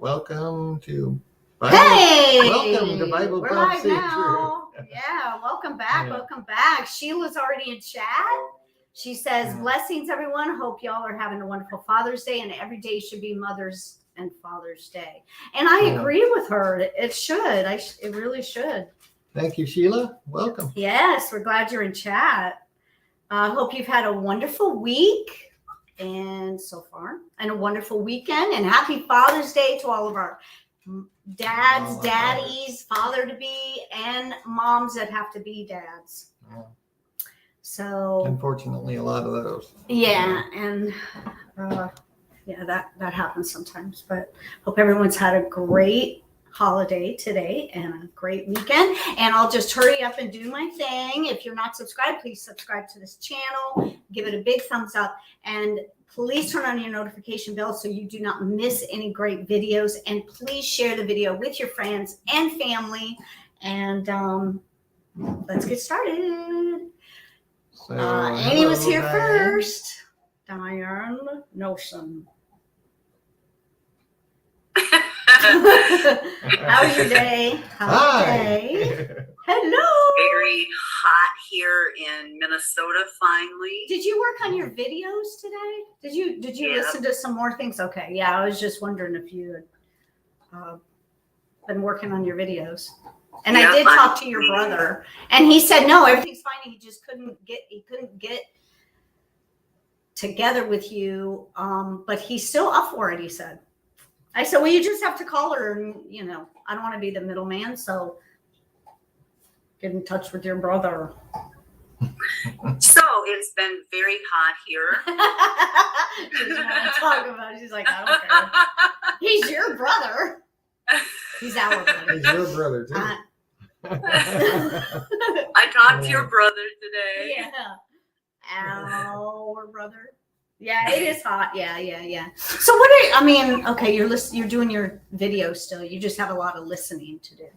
Welcome to Bible. Hey! Welcome to Bible We're live Prophecy. now. Yeah, welcome back. Yeah. Welcome back. Sheila's already in chat. She says, blessings, everyone. Hope y'all are having a wonderful Father's Day, and every day should be Mother's and Father's Day. And I agree with her. It should. It really should. Thank you, Sheila. Welcome. Yes, we're glad you're in chat. Hope you've had a wonderful week and so far, and a wonderful weekend, and happy Father's Day to all of our dads, daddies, father-to-be, and moms that have to be dads. Yeah. So Unfortunately, a lot of those. yeah, and that happens sometimes. But hope everyone's had a great holiday today and a great weekend. And I'll just hurry up and do my thing. If you're not subscribed, please subscribe to this channel. Give it a big thumbs up, and please turn on your notification bell so you do not miss any great videos. And please share the video with your friends and family. And let's get started. So, Annie was here Diane. first. Diane Notion. How's your day? How's your day? Hello. Very hot here in Minnesota finally. Did you work on your videos today? Did you listen to some more things? Okay, yeah, I was just wondering if you had been working on your videos. And I did talk to your brother, and he said no, everything's fine. He just couldn't get together with you, but he's still up for it. He said. I said, well, you just have to call her, and I don't want to be the middleman, so get in touch with your brother. So it's been very hot here. She doesn't want to talk about it. She's like, I don't care. He's your brother. He's our brother. He's your brother, too. I talked to your brother today. Yeah. Our brother. Yeah, it is hot. Yeah. So okay, you're doing your video still. You just have a lot of listening to do.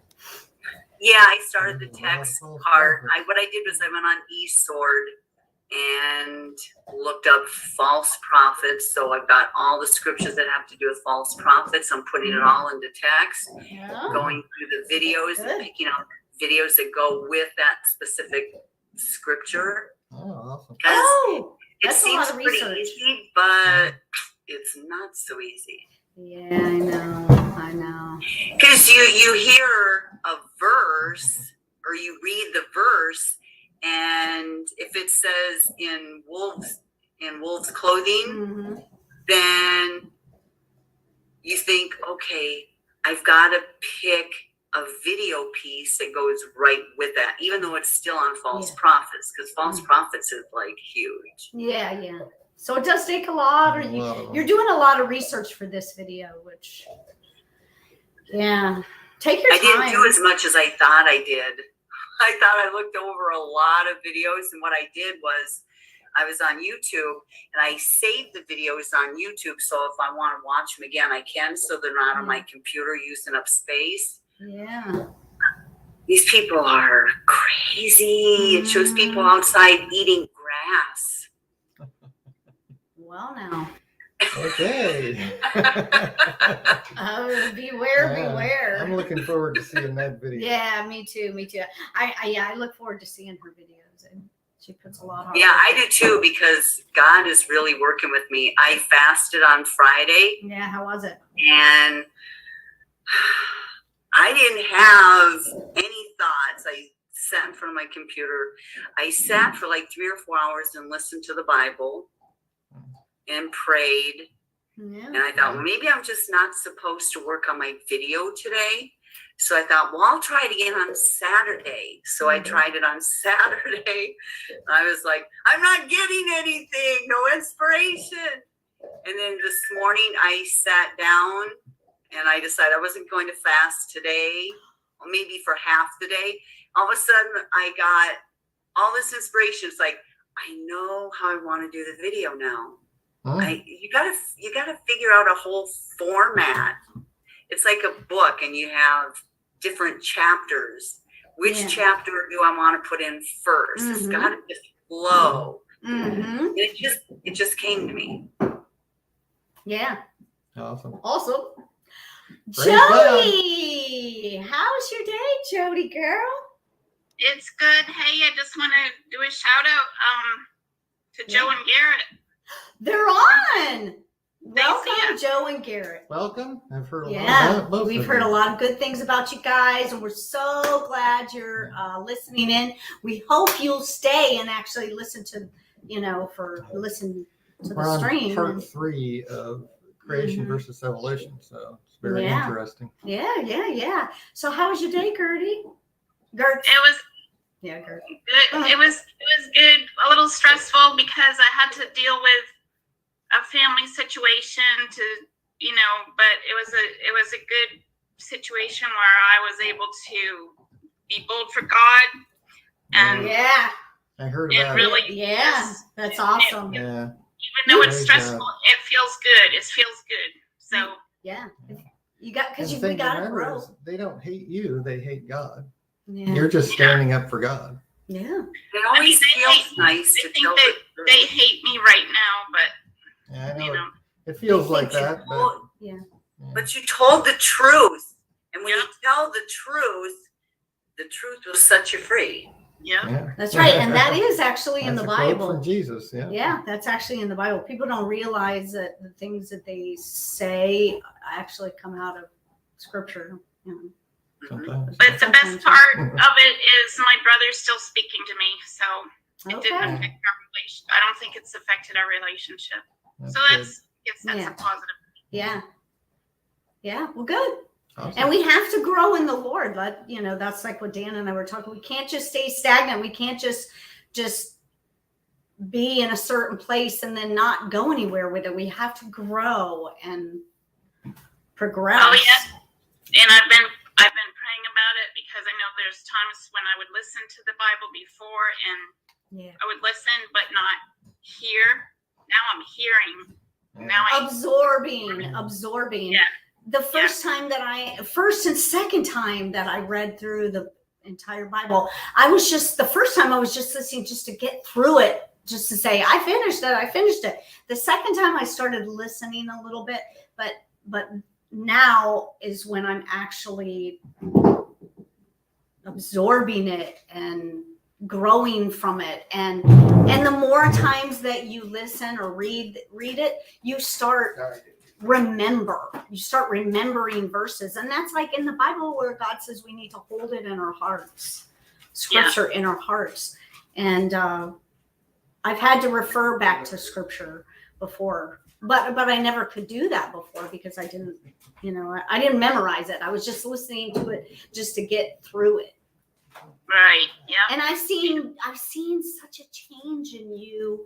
Yeah, I started the text part. What I did was I went on eSword and looked up false prophets. So I've got all the scriptures that have to do with false prophets. I'm putting it all into text, going through the videos and picking out videos that go with that specific scripture. Oh, awesome. It seems pretty easy, but it's not so easy. Yeah, I know. Because you hear a verse or you read the verse, and if it says in wolves clothing, then you think, okay, I've got to pick a video piece that goes right with that, even though it's still on false prophets, because false prophets is like huge. Yeah. So it does take a lot, or you're doing a lot of research for this video, which, take your time. I didn't do as much as I thought I did. I thought I looked over a lot of videos, and what I did was I was on YouTube, and I saved the videos on YouTube, so if I want to watch them again, I can, so they're not on my computer using up space. Yeah. These people are crazy. It shows people outside eating grass. Well, now. Okay. Beware. I'm looking forward to seeing that video. Yeah, me too. I look forward to seeing her videos, and she puts a lot on. Yeah, I do too, because God is really working with me. I fasted on Friday. Yeah, how was it? And I didn't have any thoughts. I sat in front of my computer. I sat for like 3 or 4 hours and listened to the Bible and prayed. Yeah. And I thought, well, maybe I'm just not supposed to work on my video today. So I thought, well, I'll try it again on Saturday. So I tried it on Saturday. I was like, I'm not getting anything, no inspiration. And then this morning I sat down and I decided I wasn't going to fast today, or maybe for half the day. All of a sudden I got all this inspiration. It's like, I know how I want to do the video now. You gotta figure out a whole format. It's like a book, and you have different chapters. Which chapter do I want to put in first? It's got to just flow. It just came to me. Yeah. Awesome. Jody, how's your day, Jody girl? It's good. Hey, I just want to do a shout out to Joe and Garrett. They're on. They see Welcome, us. Joe and Garrett. Welcome. I've heard a lot Yeah, about both we've of heard a you. lot of good things about you guys, and we're so glad you're listening in. We hope you'll stay and actually listen to, listen to We're the on stream. part 3 of creation Mhm. versus evolution, so it's very Yeah. interesting. Yeah. So how was your day, Gertie? Gert. It was Yeah, Gert. good. It was good. A little stressful because I had to deal with a family situation but it was a good situation where I was able to be bold for God and Yeah. I heard it about really Yeah. That's awesome. it. Yeah. even though it's Praise stressful, God. it feels good. It feels good. So Yeah. You got And the we thing to gotta remember grow. is they don't hate you, they hate God. Yeah. You're just standing up for God. Yeah. It always they feels hate- nice I to think tell that the truth. they hate me right now, but Yeah, I know. you know, It feels They like think you that, but told- Yeah. But you told the truth. And when Yeah. you tell the truth will set you free. yeah. yeah. That's right. And that is actually in That's the a quote Bible. from Jesus. Yeah. Yeah, that's actually in the Bible. People don't realize that the things that they say actually come out of scripture. Mhm. Sometimes. But the Sometimes. best part of it is my brother's still speaking to me, so it didn't Okay. affect our relation. I don't think it's affected our relationship. That's So good. that's Yeah. a positive. Yeah. Yeah. Well, good. Awesome. And we have to grow in the Lord. That's like what Dan and I were talking. We can't just stay stagnant. We can't just be in a certain place and then not go anywhere with it. We have to grow and progress. Oh, yeah. And I've been praying about it because I know there's times when I would listen to the Bible before and Yeah. I would listen but not hear. Now I'm hearing. Yeah. Now I Absorbing. Yeah. The first and second time that I read through the entire Bible, the first time I was just listening just to get through it, just to say, I finished it. The second time I started listening a little bit, but now is when I'm actually absorbing it and growing from it. And the more times that you listen or read it, you start remembering verses. And that's like in the Bible where God says we need to hold it in our hearts, scripture in our hearts. And I've had to refer back to scripture before, but I never could do that before because I didn't memorize it. I was just listening to it just to get through it. right. Yeah. And I've seen such a change in you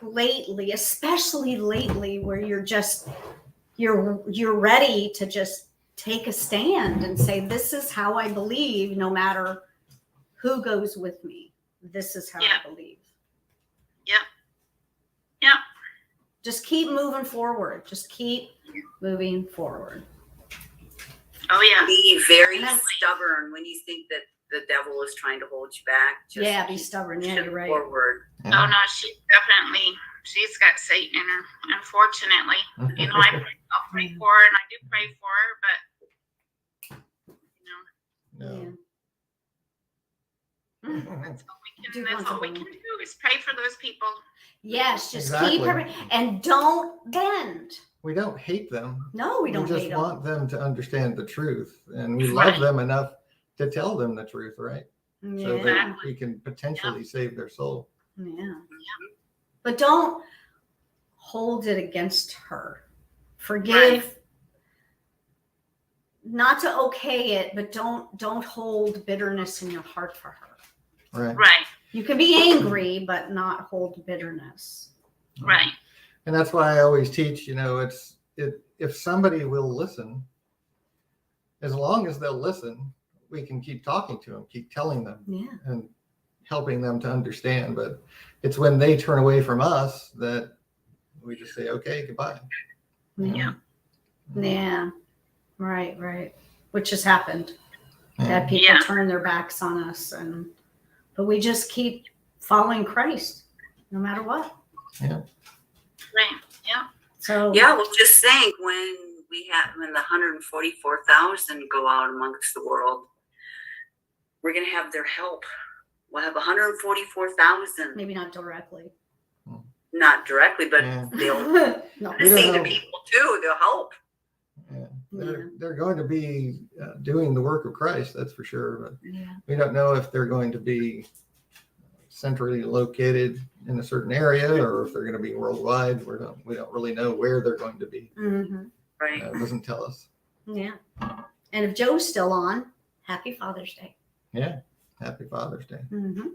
lately, especially lately, where you're ready to just take a stand and say, this is how I believe, no matter who goes with me. This is how I believe. Yeah. Just keep moving forward. Oh yeah. Be very And I'm- stubborn when you think that the devil is trying to hold you back. Just Yeah, be keep stubborn. Yeah, pushing you're right. forward. Oh no, she's got Satan in her, unfortunately. I'll pray for her and I do pray for her, but No. that's Do all we can do is pray for those people. Yes, just Exactly. keep everything, and don't bend. We don't hate them. No, we don't just hate them. want them to understand the truth, and we Right. love them enough to tell them the truth, right? So Yeah. that we can potentially save their soul. Yeah. But don't hold it against her. Forgive. Right. Not to okay it, but don't hold bitterness in your heart for her. Right. Right. You can be angry, but not hold bitterness. Right. And that's why I always teach, if somebody will listen, as long as they'll listen, we can keep talking to them, keep telling them Yeah. and helping them to understand. But it's when they turn away from us that we just say, okay, goodbye. Yeah. Yeah. Right. Which has happened. Yeah. That people Yeah. turn their backs on us, but we just keep following Christ no matter what. Yeah. Right. Yeah. So Yeah, well, just think when we have when the 144,000 go out amongst the world, we're going to have their help. We'll have 144,000. Maybe not directly. Not directly, but Yeah. they'll No. see the people too. They'll help. Yeah. They're going to be doing the work of Christ, that's for sure. But Yeah. we don't know if they're going to be centrally located in a certain area or if they're going to be worldwide. We don't really know where they're going to be. Mm-hmm. Right. It doesn't tell us. Yeah. And if Joe's still on, happy Father's Day. Yeah. Happy Father's Day. Mm-hmm.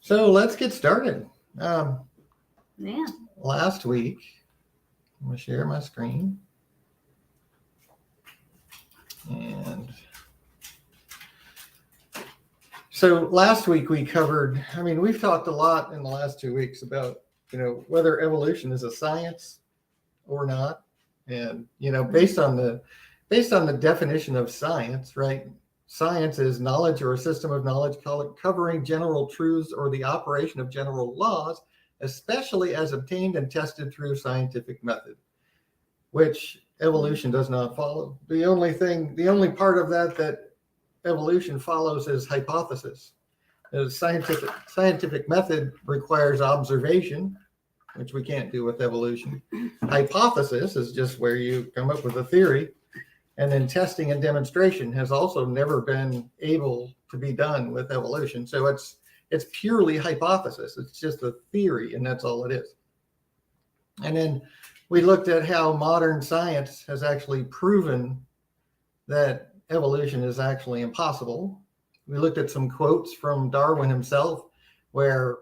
So let's get started. Yeah. Last week, I'm going to share my screen. And so last week we covered, we've talked a lot in the last 2 weeks about, whether evolution is a science or not. And, based on the definition of science, right? Science is knowledge or a system of knowledge covering general truths or the operation of general laws, especially as obtained and tested through scientific method, which evolution does not follow. The only part of that evolution follows is hypothesis. The scientific method requires observation, which we can't do with evolution. Hypothesis is just where you come up with a theory. And then testing and demonstration has also never been able to be done with evolution. So it's purely hypothesis. It's just a theory, and that's all it is. And then we looked at how modern science has actually proven that evolution is actually impossible. We looked at some quotes from Darwin himself, where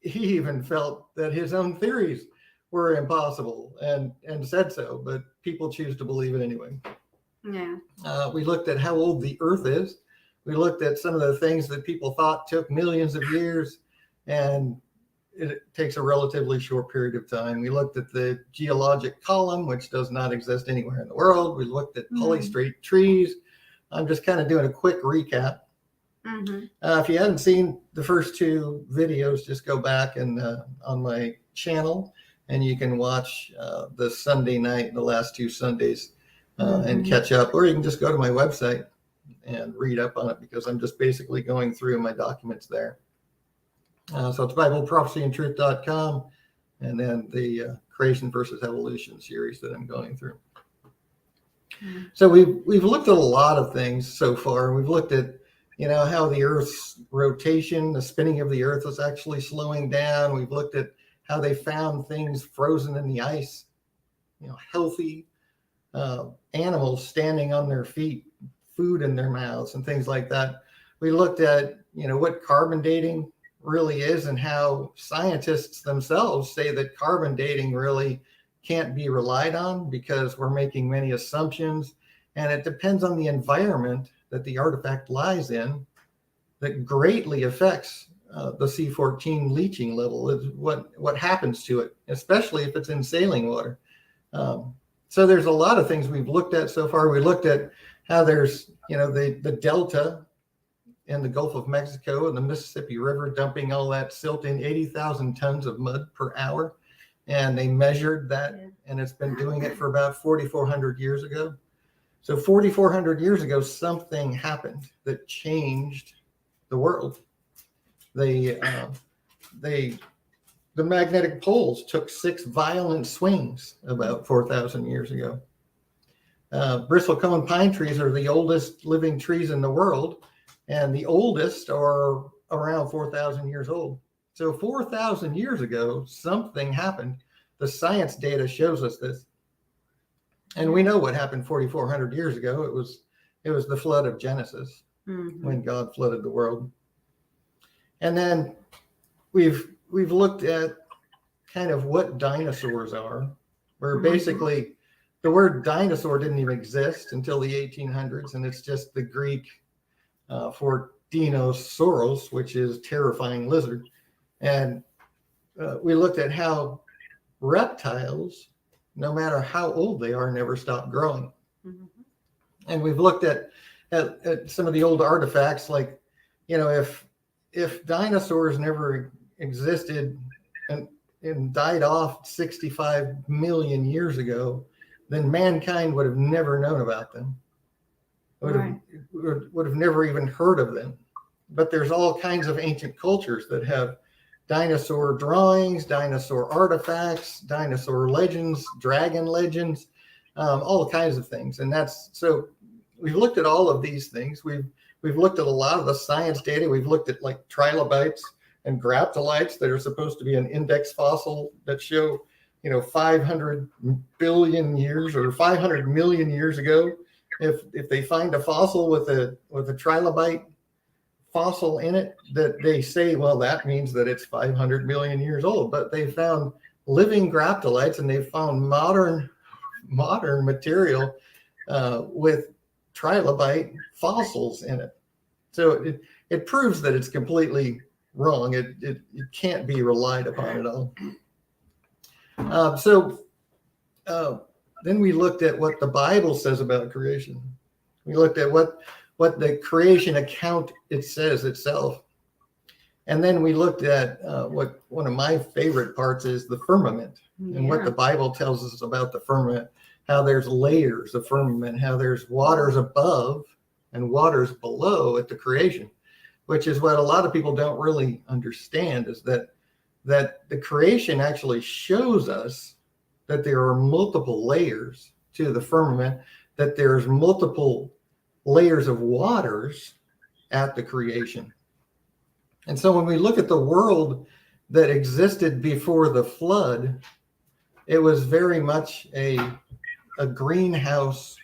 he even felt that his own theories were impossible and said so, but people choose to believe it anyway. Yeah. We looked at how old the Earth is. We looked at some of the things that people thought took millions of years, and it takes a relatively short period of time. We looked at the geologic column, which does not exist anywhere in the world. We looked at polystrate trees. I'm just kind of doing a quick recap. Mm-hmm. If you haven't seen the first two videos, just go back and on my channel, and you can watch the Sunday night, the last two Sundays, and catch up. Or you can just go to my website and read up on it, because I'm just basically going through my documents there. So it's BibleProphecyandTruth.com, and then the Creation versus Evolution series that I'm going through. So we've looked at a lot of things so far. We've looked at how the Earth's rotation, the spinning of the Earth was actually slowing down. We've looked at how they found things frozen in the ice, healthy animals standing on their feet, food in their mouths and things like that. We looked at, what carbon dating really is, and how scientists themselves say that carbon dating really can't be relied on because we're making many assumptions, and it depends on the environment that the artifact lies in that greatly affects the C14 leaching level, is what happens to it, especially if it's in saline water. So there's a lot of things we've looked at so far. We looked at how there's, the delta in the Gulf of Mexico and the Mississippi River dumping all that silt in 80,000 tons of mud per hour. And they measured that, and it's been doing it for about 4,400 years ago. So 4,400 years ago, something happened that changed the world. The magnetic poles took 6 violent swings about 4,000 years ago. Bristlecone pine trees are the oldest living trees in the world, and the oldest are around 4,000 years old. So 4,000 years ago, something happened. The science data shows us this. And we know what happened 4,400 years ago. It was the flood of Genesis, when God flooded the world. And then we've looked at kind of what dinosaurs are, where basically the word dinosaur didn't even exist until the 1800s, and it's just the Greek for Dinosaurs, which is terrifying lizard. And we looked at how reptiles, no matter how old they are, never stop growing. And we've looked at some of the old artifacts, like, if dinosaurs never existed and died off 65 million years ago, then mankind would have never known about them. Would have never even heard of them. But there's all kinds of ancient cultures that have dinosaur drawings, dinosaur artifacts, dinosaur legends, dragon legends, all kinds of things. And that's, so we've looked at all of these things. We've looked at a lot of the science data. We've looked at like trilobites and graptolites that are supposed to be an index fossil that show, 500 billion years or 500 million years ago. If they find a fossil with a trilobite fossil in it, that they say, well, that means that it's 500 million years old. But they found living graptolites, and they found modern material with trilobite fossils in it. So it proves that it's completely wrong. It can't be relied upon at all. Then we looked at what the Bible says about creation. We looked at what the creation account it says itself. And then we looked at what one of my favorite parts is the firmament, and what the Bible tells us about the firmament, how there's layers of firmament, how there's waters above and waters below at the creation, which is what a lot of people don't really understand, is that the creation actually shows us that there are multiple layers to the firmament, that there's multiple layers of waters at the creation. And so when we look at the world that existed before the flood, it was very much a greenhouse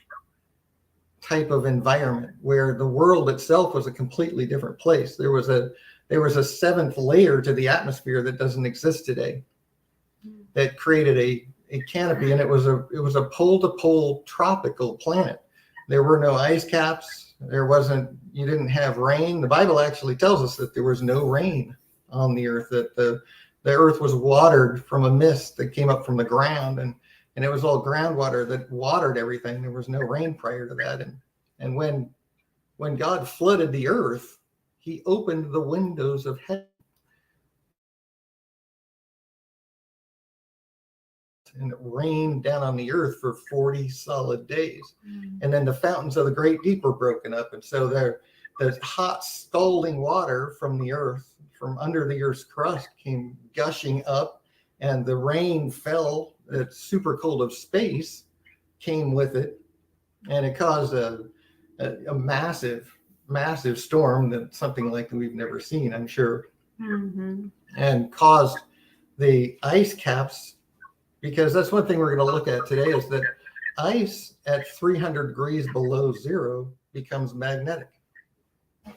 type of environment where the world itself was a completely different place. There was a seventh layer to the atmosphere that doesn't exist today, that created a canopy, and it was a pole to pole tropical planet. There were no ice caps. You didn't have rain. The Bible actually tells us that there was no rain on the earth, that the earth was watered from a mist that came up from the ground, and it was all groundwater that watered everything. There was no rain prior to that. And when God flooded the earth, he opened the windows of heaven, and it rained down on the earth for 40 solid days. And then the fountains of the great deep were broken up. And so the hot, scalding water from the earth, from under the earth's crust, came gushing up, and the rain fell. The super cold of space came with it, and it caused a massive, massive storm, that something like we've never seen, I'm sure, and caused the ice caps. Because that's one thing we're going to look at today, is that ice at 300 degrees below zero becomes magnetic. A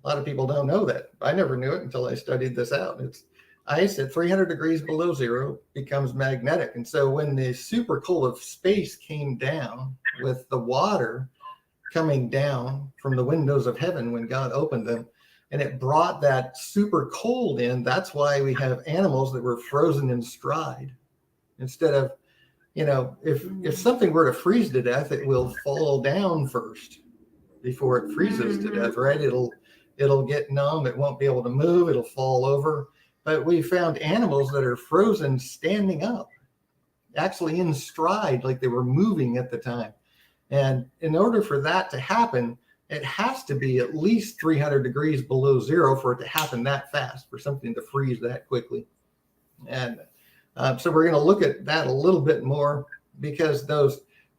lot of people don't know that. I never knew it until I studied this out. It's ice at 300 degrees below zero becomes magnetic. And so when the super cold of space came down, with the water coming down from the windows of heaven when God opened them, and it brought that super cold in, that's why we have animals that were frozen in stride. Instead of, if something were to freeze to death, it will fall down first before it freezes to death, right? It'll get numb. It won't be able to move. It'll fall over. But we found animals that are frozen standing up, actually in stride, like they were moving at the time. And in order for that to happen, it has to be at least 300 degrees below zero for it to happen that fast, for something to freeze that quickly. And so we're going to look at that a little bit more, because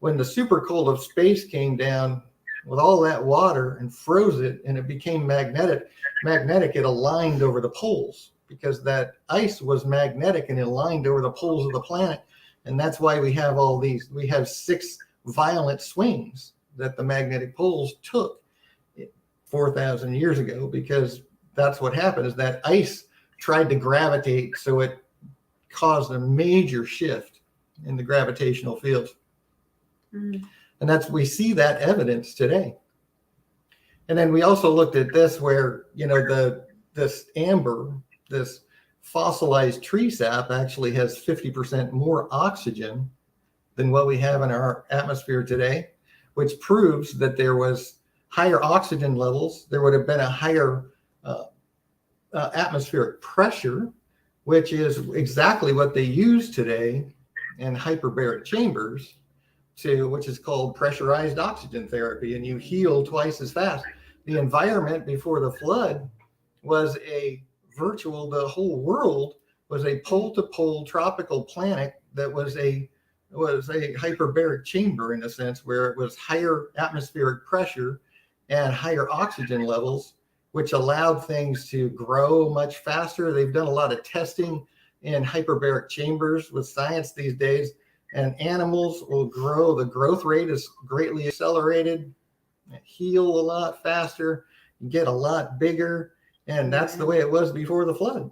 when the super cold of space came down with all that water and froze it, and it became magnetic, it aligned over the poles, because that ice was magnetic and it aligned over the poles of the planet. And that's why we have we have 6 violent swings that the magnetic poles took 4,000 years ago, because that's what happened, is that ice tried to gravitate, so it caused a major shift in the gravitational fields. And we see that evidence today. And then we also looked at this, where this amber, this fossilized tree sap, actually has 50% more oxygen than what we have in our atmosphere today, which proves that there was higher oxygen levels. There would have been a higher atmospheric pressure, which is exactly what they use today in hyperbaric chambers, which is called pressurized oxygen therapy, and you heal twice as fast. The environment before the flood was the whole world was a pole-to-pole tropical planet that was a hyperbaric chamber, in a sense, where it was higher atmospheric pressure and higher oxygen levels, which allowed things to grow much faster. They've done a lot of testing in hyperbaric chambers with science these days, and animals will grow. The growth rate is greatly accelerated, heal a lot faster, get a lot bigger. And that's the way it was before the flood.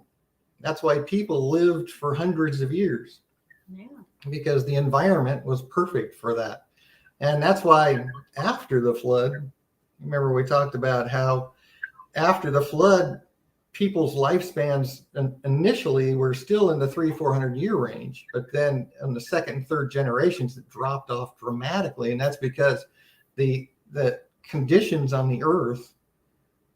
That's why people lived for hundreds of years, because the environment was perfect for that. And that's why after the flood, remember we talked about how after the flood, people's lifespans initially were still in the 300-400 year range, but then in the second and third generations, it dropped off dramatically. And that's because the conditions on the earth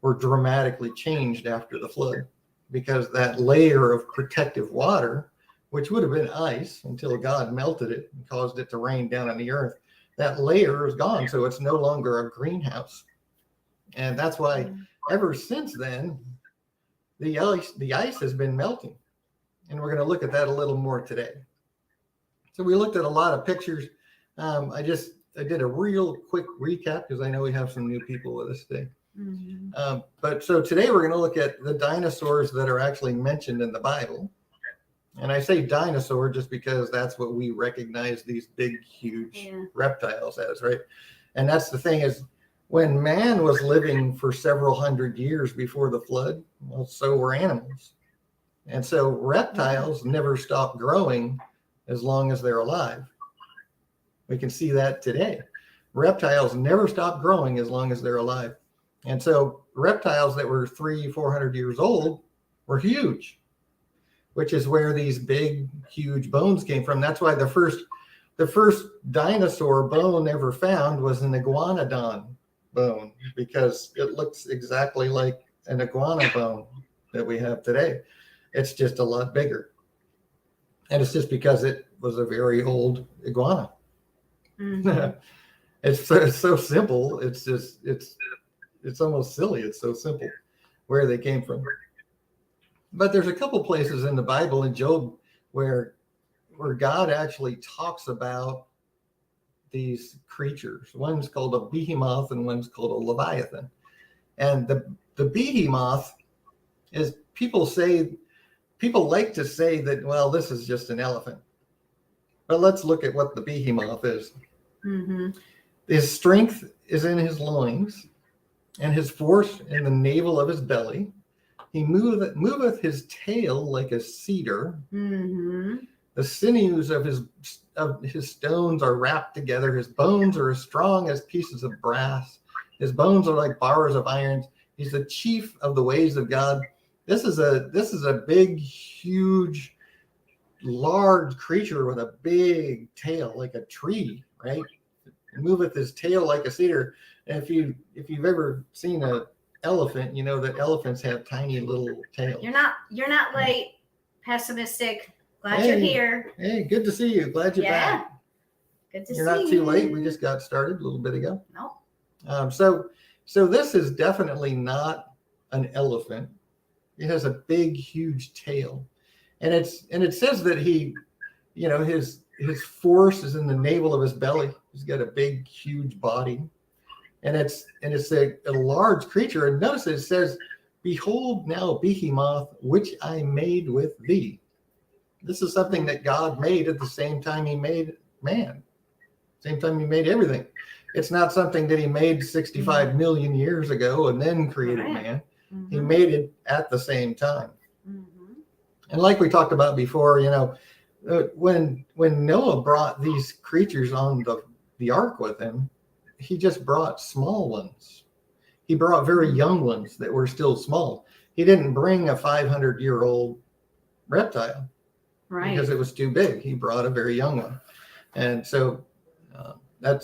were dramatically changed after the flood, because that layer of protective water, which would have been ice until God melted it and caused it to rain down on the earth, that layer is gone. So it's no longer a greenhouse. And that's why ever since then, the ice has been melting. And we're going to look at that a little more today. So we looked at a lot of pictures. I did a real quick recap because I know we have some new people with us today. But so today we're going to look at the dinosaurs that are actually mentioned in the Bible. And I say dinosaur just because that's what we recognize these big, huge reptiles as, right? And that's the thing is, when man was living for several hundred years before the flood, well, so were animals. And so reptiles never stop growing as long as they're alive. We can see that today. Reptiles never stop growing as long as they're alive. And so reptiles that were 300-400 years old were huge, which is where these big, huge bones came from. That's why the first dinosaur bone ever found was an iguanodon bone, because it looks exactly like an iguana bone that we have today. It's just a lot bigger. And it's just because it was a very old iguana. It's so simple. It's almost silly. It's so simple where they came from. But there's a couple places in the Bible, in Job, where God actually talks about these creatures. One's called a behemoth and one's called a leviathan. And the behemoth is, people like to say that, well, this is just an elephant. But let's look at what the behemoth is. His strength is in his loins, and his force in the navel of his belly. He moveth his tail like a cedar. The sinews of his stones are wrapped together. His bones are as strong as pieces of brass. His bones are like bars of iron. He's the chief of the ways of God. This is a big, huge, large creature with a big tail, like a tree, right? He moveth his tail like a cedar. And if you've ever seen an elephant, you know that elephants have tiny little tails. You're not late, pessimistic. Glad you're here. Hey, good to see you. Glad you're back. Good to see you. You're not too late. We just got started a little bit ago. No. So this is definitely not an elephant. It has a big, huge tail, and it says that he, his force is in the navel of his belly. He's got a big, huge body, and it's a large creature. And notice it says, "Behold now, behemoth, which I made with thee." This is something that God made at the same time he made man, same time he made everything. It's not something that he made 65 million years ago and then created man. He made it at the same time. And like we talked about before, when Noah brought these creatures on the ark with him, he just brought small ones. He brought very young ones that were still small. He didn't bring a 500-year-old reptile. Right. Because it was too big. He brought a very young one. And so that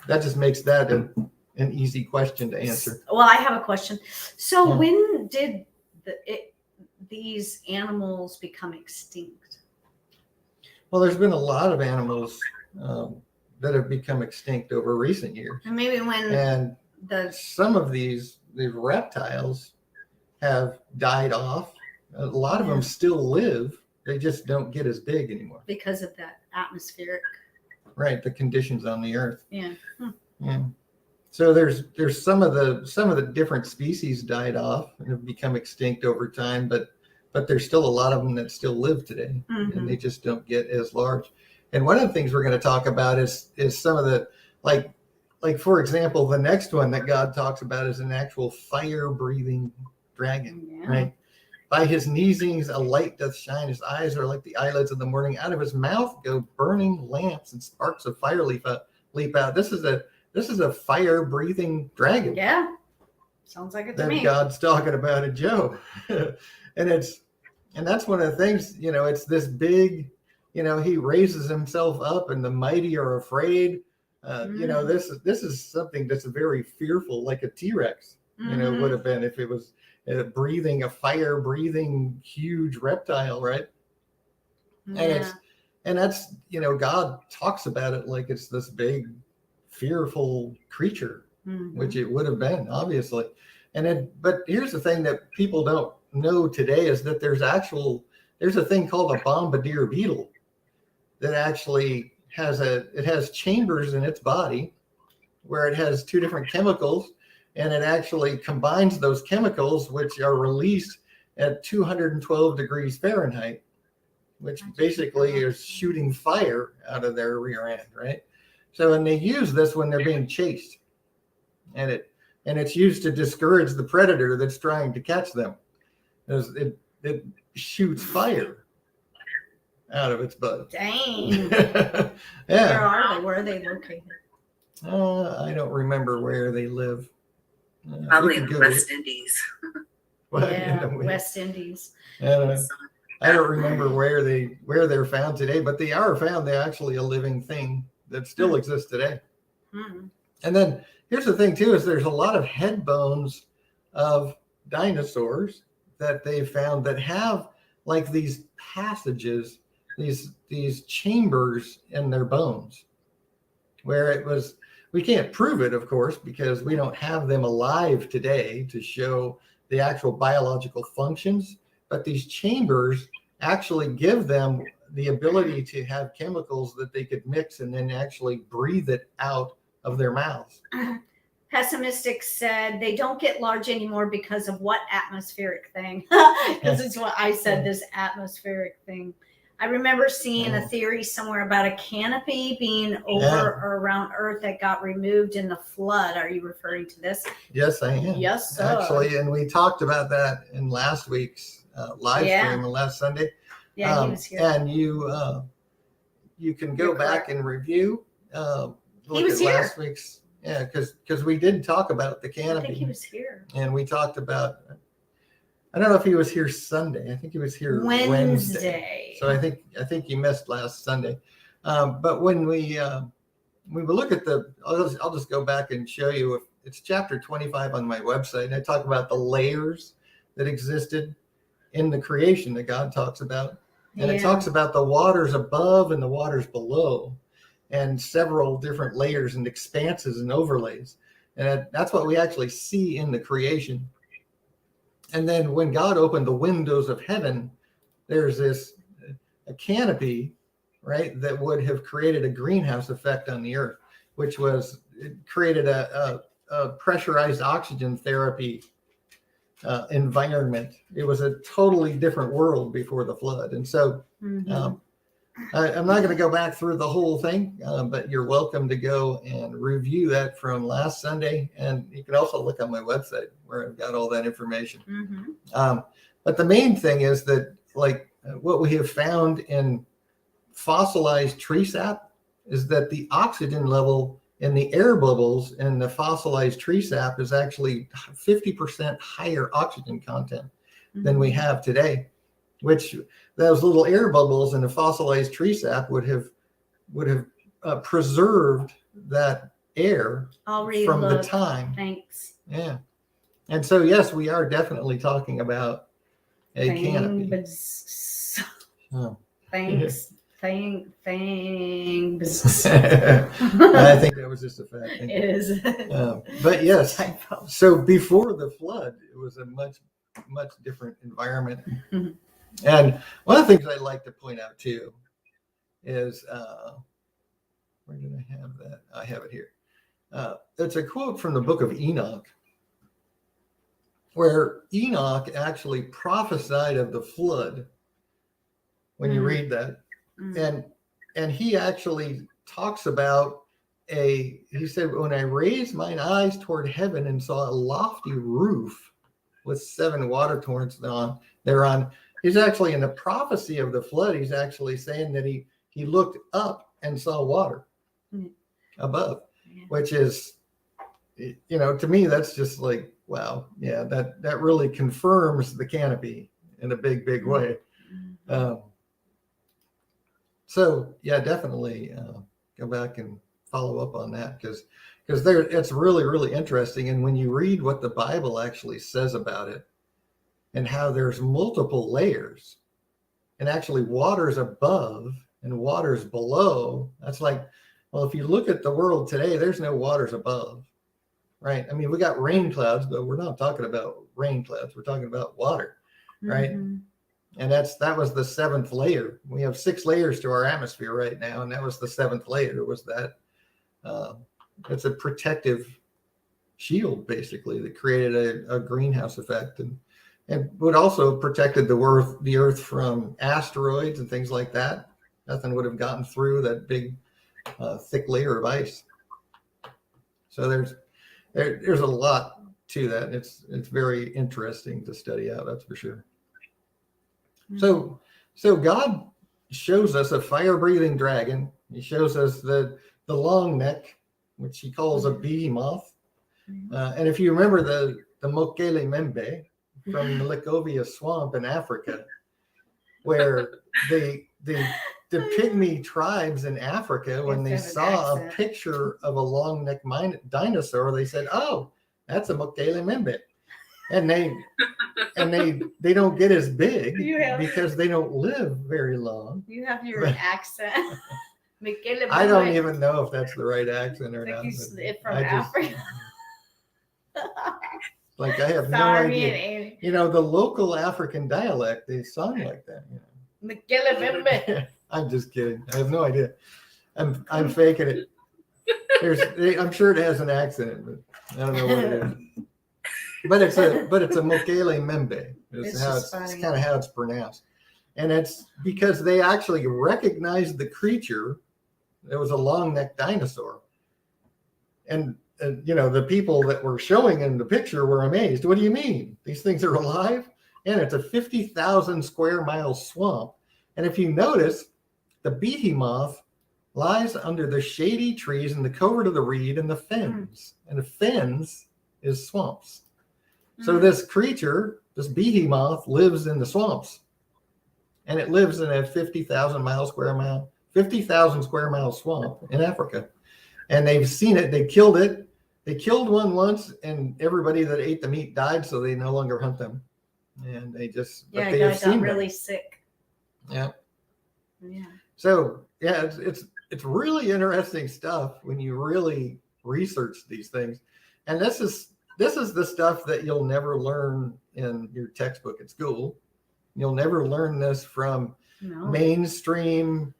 just makes that an easy question to answer. Well, I have a question. So when did these animals become extinct? Well, there's been a lot of animals that have become extinct over recent years. And maybe when And some of these reptiles have died off. A lot of them still live. They just don't get as big anymore. because of that atmospheric. Right, the conditions on the earth. Yeah. Yeah. So there's some of the different species died off and have become extinct over time, but there's still a lot of them that still live today, and they just don't get as large. And one of the things we're going to talk about is some of the like for example, the next one that God talks about is an actual fire-breathing dragon, right? By his neesings a light doth shine. His eyes are like the eyelids of the morning. Out of his mouth go burning lamps, and sparks of fire leap out. This is a fire-breathing dragon. Yeah. Sounds like it to That me. God's talking about in Job. and that's one of the things, it's this big, he raises himself up and the mighty are afraid. This is something that's very fearful, like a T-Rex, would have been if it was a fire-breathing huge reptile, right? Yeah. And that's, God talks about it like it's this big, fearful creature, which it would have been, obviously. But here's the thing that people don't know today is that there's a thing called a Bombardier Beetle that actually has chambers in its body where it has two different chemicals, and it actually combines those chemicals, which are released at 212 degrees Fahrenheit, which basically is shooting fire out of their rear end, right? So, and they use this when they're being chased, and it's used to discourage the predator that's trying to catch them. It shoots fire out of its butt. Dang. Yeah. Where are they? Where are they located? I don't remember where they live. Probably in the West Indies. West Indies. I don't remember where they're found today, but they are found. They're actually a living thing that still exists today. And then here's the thing too, is there's a lot of head bones of dinosaurs that they found that have like these passages, these chambers in their bones, where it was, we can't prove it, of course, because we don't have them alive today to show the actual biological functions, but these chambers actually give them the ability to have chemicals that they could mix and then actually breathe it out of their mouths. Pessimistic said they don't get large anymore because of what atmospheric thing? Because it's what I said, this atmospheric thing. I remember seeing a theory somewhere about a canopy being over or around Earth that got removed in the flood. Are you referring to this? Yes, I am. Yes, sir. Actually, and we talked about that in last week's live stream last Sunday. Yeah, he was here. And you can go back and review. He was here. Last week's, because we did talk about the canopy. I think he was here. And we talked about, I don't know if he was here Sunday. I think he was here Wednesday. So I think you missed last Sunday. But when we look at I'll just go back and show you. It's chapter 25 on my website. And I talk about the layers that existed in the creation that God talks about. And it talks about the waters above and the waters below, and several different layers and expanses and overlays. And that's what we actually see in the creation. And then when God opened the windows of heaven, there's a canopy, right, that would have created a greenhouse effect on the earth, which was, it created a pressurized oxygen therapy environment. It was a totally different world before the flood. And so I'm not going to go back through the whole thing, but you're welcome to go and review that from last Sunday. And you can also look on my website where I've got all that information. But the main thing is that, like, what we have found in fossilized tree sap is that the oxygen level in the air bubbles in the fossilized tree sap is actually 50% higher oxygen content than we have today, which those little air bubbles in the fossilized tree sap would have preserved that air from the time. Thanks. Yeah. And so, yes, we are definitely talking about A canopy. Oh. Thanks. Thanks. I think that was just a fact. It is. But yes, Typo. so before the flood, it was a much different environment. Mhm. And one of the things I'd like to point out too is, where did I have that? I have it here. It's a quote from the book of Enoch, where Enoch actually prophesied of the flood. When you read that, and he actually talks about he said, when I raised mine eyes toward heaven and saw a lofty roof with 7 water torrents thereon. He's actually, in the prophecy of the flood, he's actually saying that he looked up and saw water above, which is, to me, that's just like, wow. Yeah, that really confirms the canopy in a big way. So yeah, definitely go back and follow up on that, because it's really interesting. And when you read what the Bible actually says about it, and how there's multiple layers, and actually waters above and waters below, that's like, well, if you look at the world today, there's no waters above, right? I mean, we got rain clouds, but we're not talking about rain clouds. We're talking about water, right? Mm-hmm. And that was the 7th layer. We have 6 layers to our atmosphere right now, and that was the 7th layer. Was that it's a protective shield, basically, that created a greenhouse effect, and would also protected the Earth from asteroids and things like that. Nothing would have gotten through that big, thick layer of ice. So there's a lot to that. It's very interesting to study out. That's for sure. So God shows us a fire-breathing dragon. He shows us the long neck, which he calls a behemoth. And if you remember the Mokele Membe from the Likovia swamp in Africa, where the pygmy tribes in Africa, when they saw a picture of a long-necked dinosaur, they said, "Oh, that's a Mokele Membe." And they don't get as big because they don't live very long. You have your accent. I don't even know if that's the right accent or not. From Africa. Like, I have no idea. The local African dialect, they sound like that. I'm just kidding. I have no idea. I'm faking it. I'm sure it has an accent, but I don't know what it is. But it's a Mokele Membe. It's kind of how it's pronounced. And it's because they actually recognized the creature. It was a long-necked dinosaur. And the people that were showing in the picture were amazed. What do you mean? These things are alive? And it's a 50,000 square mile swamp. And if you notice, the behemoth lies under the shady trees in the covert of the reed and the fens. And the fens is swamps. So this creature, this behemoth, lives in the swamps, and it lives in a 50,000 square mile swamp in Africa. And they've seen it. They killed it. They killed one once, and everybody that ate the meat died, so they no longer hunt them. And they just they got really sick. Yeah. So yeah, it's really interesting stuff when you really research these things, and this is the stuff that you'll never learn in your textbook at school. You'll never learn this from mainstream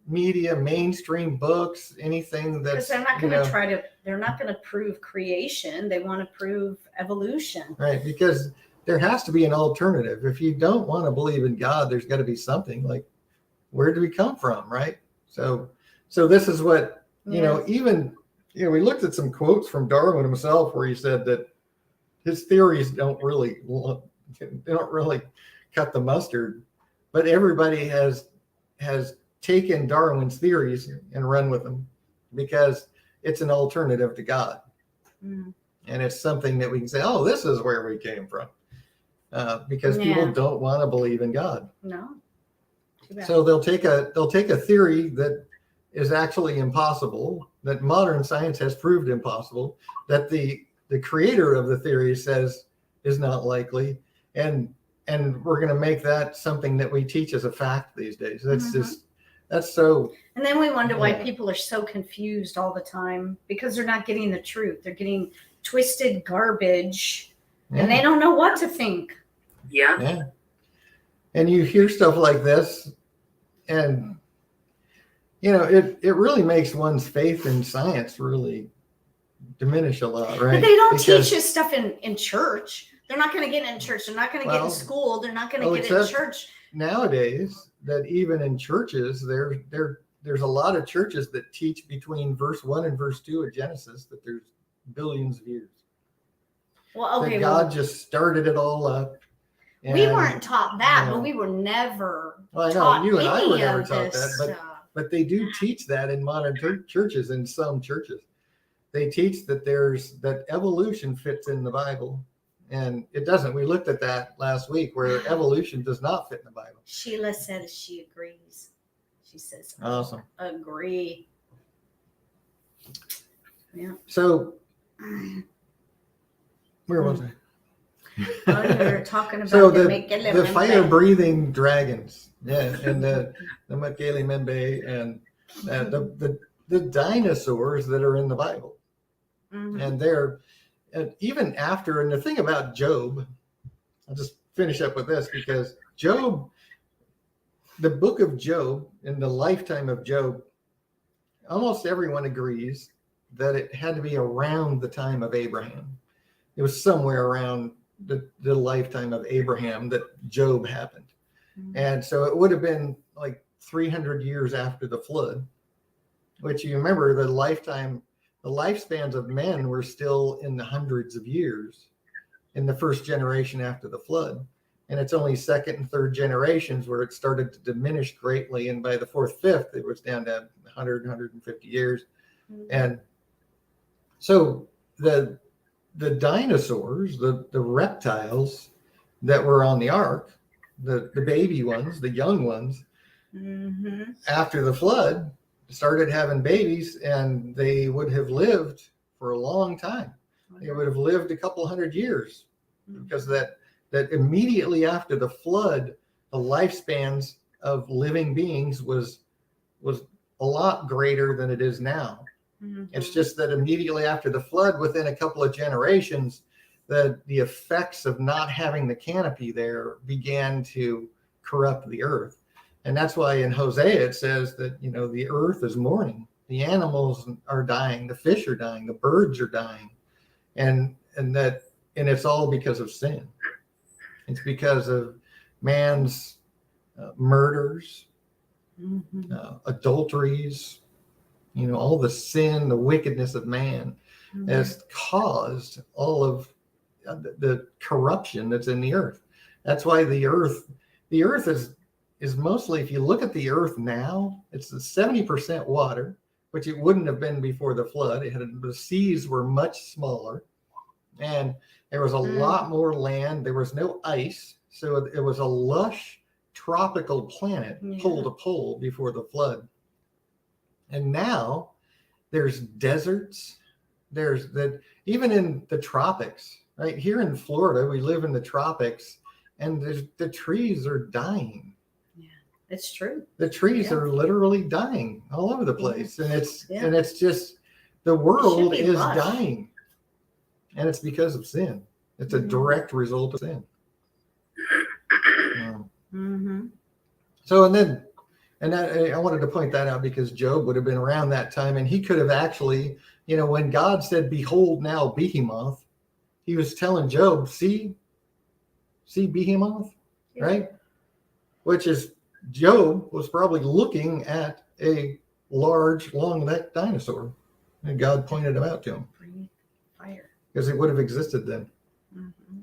media, mainstream books, anything that's. Because they're not going to they're not going to prove creation. They want to prove evolution. Right, because there has to be an alternative. If you don't want to believe in God, there's got to be something. Like, where do we come from, right? So this is what, even. We looked at some quotes from Darwin himself where he said that his theories don't really cut the mustard, but everybody has taken Darwin's theories and run with them because it's an alternative to God. And it's something that we can say, oh, this is where we came from, because people don't want to believe in God. No. So they'll take a theory that is actually impossible, that modern science has proved impossible, that the creator of the theory says is not likely, and and we're going to make that something that we teach as a fact these days. That's so. And then we wonder why people are so confused all the time, because they're not getting the truth. They're getting twisted garbage, and they don't know what to think. Yeah. And you hear stuff like this, and it really makes one's faith in science really diminish a lot, right? But they don't teach this stuff in church. They're not going to get it in church. They're not going to get it in school. They're not going to get it in church. Nowadays, that even in churches, there's a lot of churches that teach between verse 1 and verse 2 of Genesis that there's billions of years. Well, okay. That God just started it all up. We weren't taught that, but we were never taught. I know you and I were never taught that, but they do teach that in modern churches. In some churches, they teach that evolution fits in the Bible. And it doesn't. We looked at that last week, where evolution does not fit in the Bible. Sheila says she agrees. She says, awesome. Agree. Yeah. So, where was I? Oh, you were talking about the fire-breathing dragons. Yeah, and the Makele Membe, and the dinosaurs that are in the Bible. Mm-hmm. And they're... And even after, and the thing about Job, I'll just finish up with this, because Job, the book of Job, in the lifetime of Job, almost everyone agrees that it had to be around the time of Abraham. It was somewhere around the lifetime of Abraham that Job happened. Mm-hmm. And so it would have been like 300 years after the flood, which, you remember, the lifespans of men were still in the hundreds of years in the first generation after the flood. And it's only second and third generations where it started to diminish greatly. And by the fourth, fifth, it was down to 100, 150 years. Mm-hmm. And so the dinosaurs, the reptiles that were on the ark, the baby ones, the young ones, mm-hmm. after the flood, started having babies, and they would have lived for a long time. They would have lived a couple 100 years, because that immediately after the flood, the lifespans of living beings was a lot greater than it is now. Mm-hmm. It's just that immediately after the flood, within a couple of generations, the effects of not having the canopy there began to corrupt the earth. And that's why in Hosea it says that, the earth is mourning. The animals are dying. The fish are dying. The birds are dying. And it's all because of sin. It's because of man's murders, mm-hmm. Adulteries, all the sin, the wickedness of man, mm-hmm. has caused all of the corruption that's in the earth. That's why the earth is mostly, if you look at the earth now, it's 70% water, which it wouldn't have been before the flood. The seas were much smaller, and there was a lot more land. There was no ice, so it was a lush tropical planet, pole to pole, before the flood. And now there's deserts. Even in the tropics, right here in Florida, we live in the tropics, and the trees are dying. It's true. The trees are literally dying all over the place. And it's just, the world is dying. And it's because of sin. It's a direct result of sin. Mm-hmm. So, I wanted to point that out, because Job would have been around that time, and he could have actually, when God said, "Behold now Behemoth," he was telling Job, see Behemoth, right? Which is, Job was probably looking at a large, long-necked dinosaur, and God pointed him out to him. Fire. Because it would have existed then. Mm-hmm.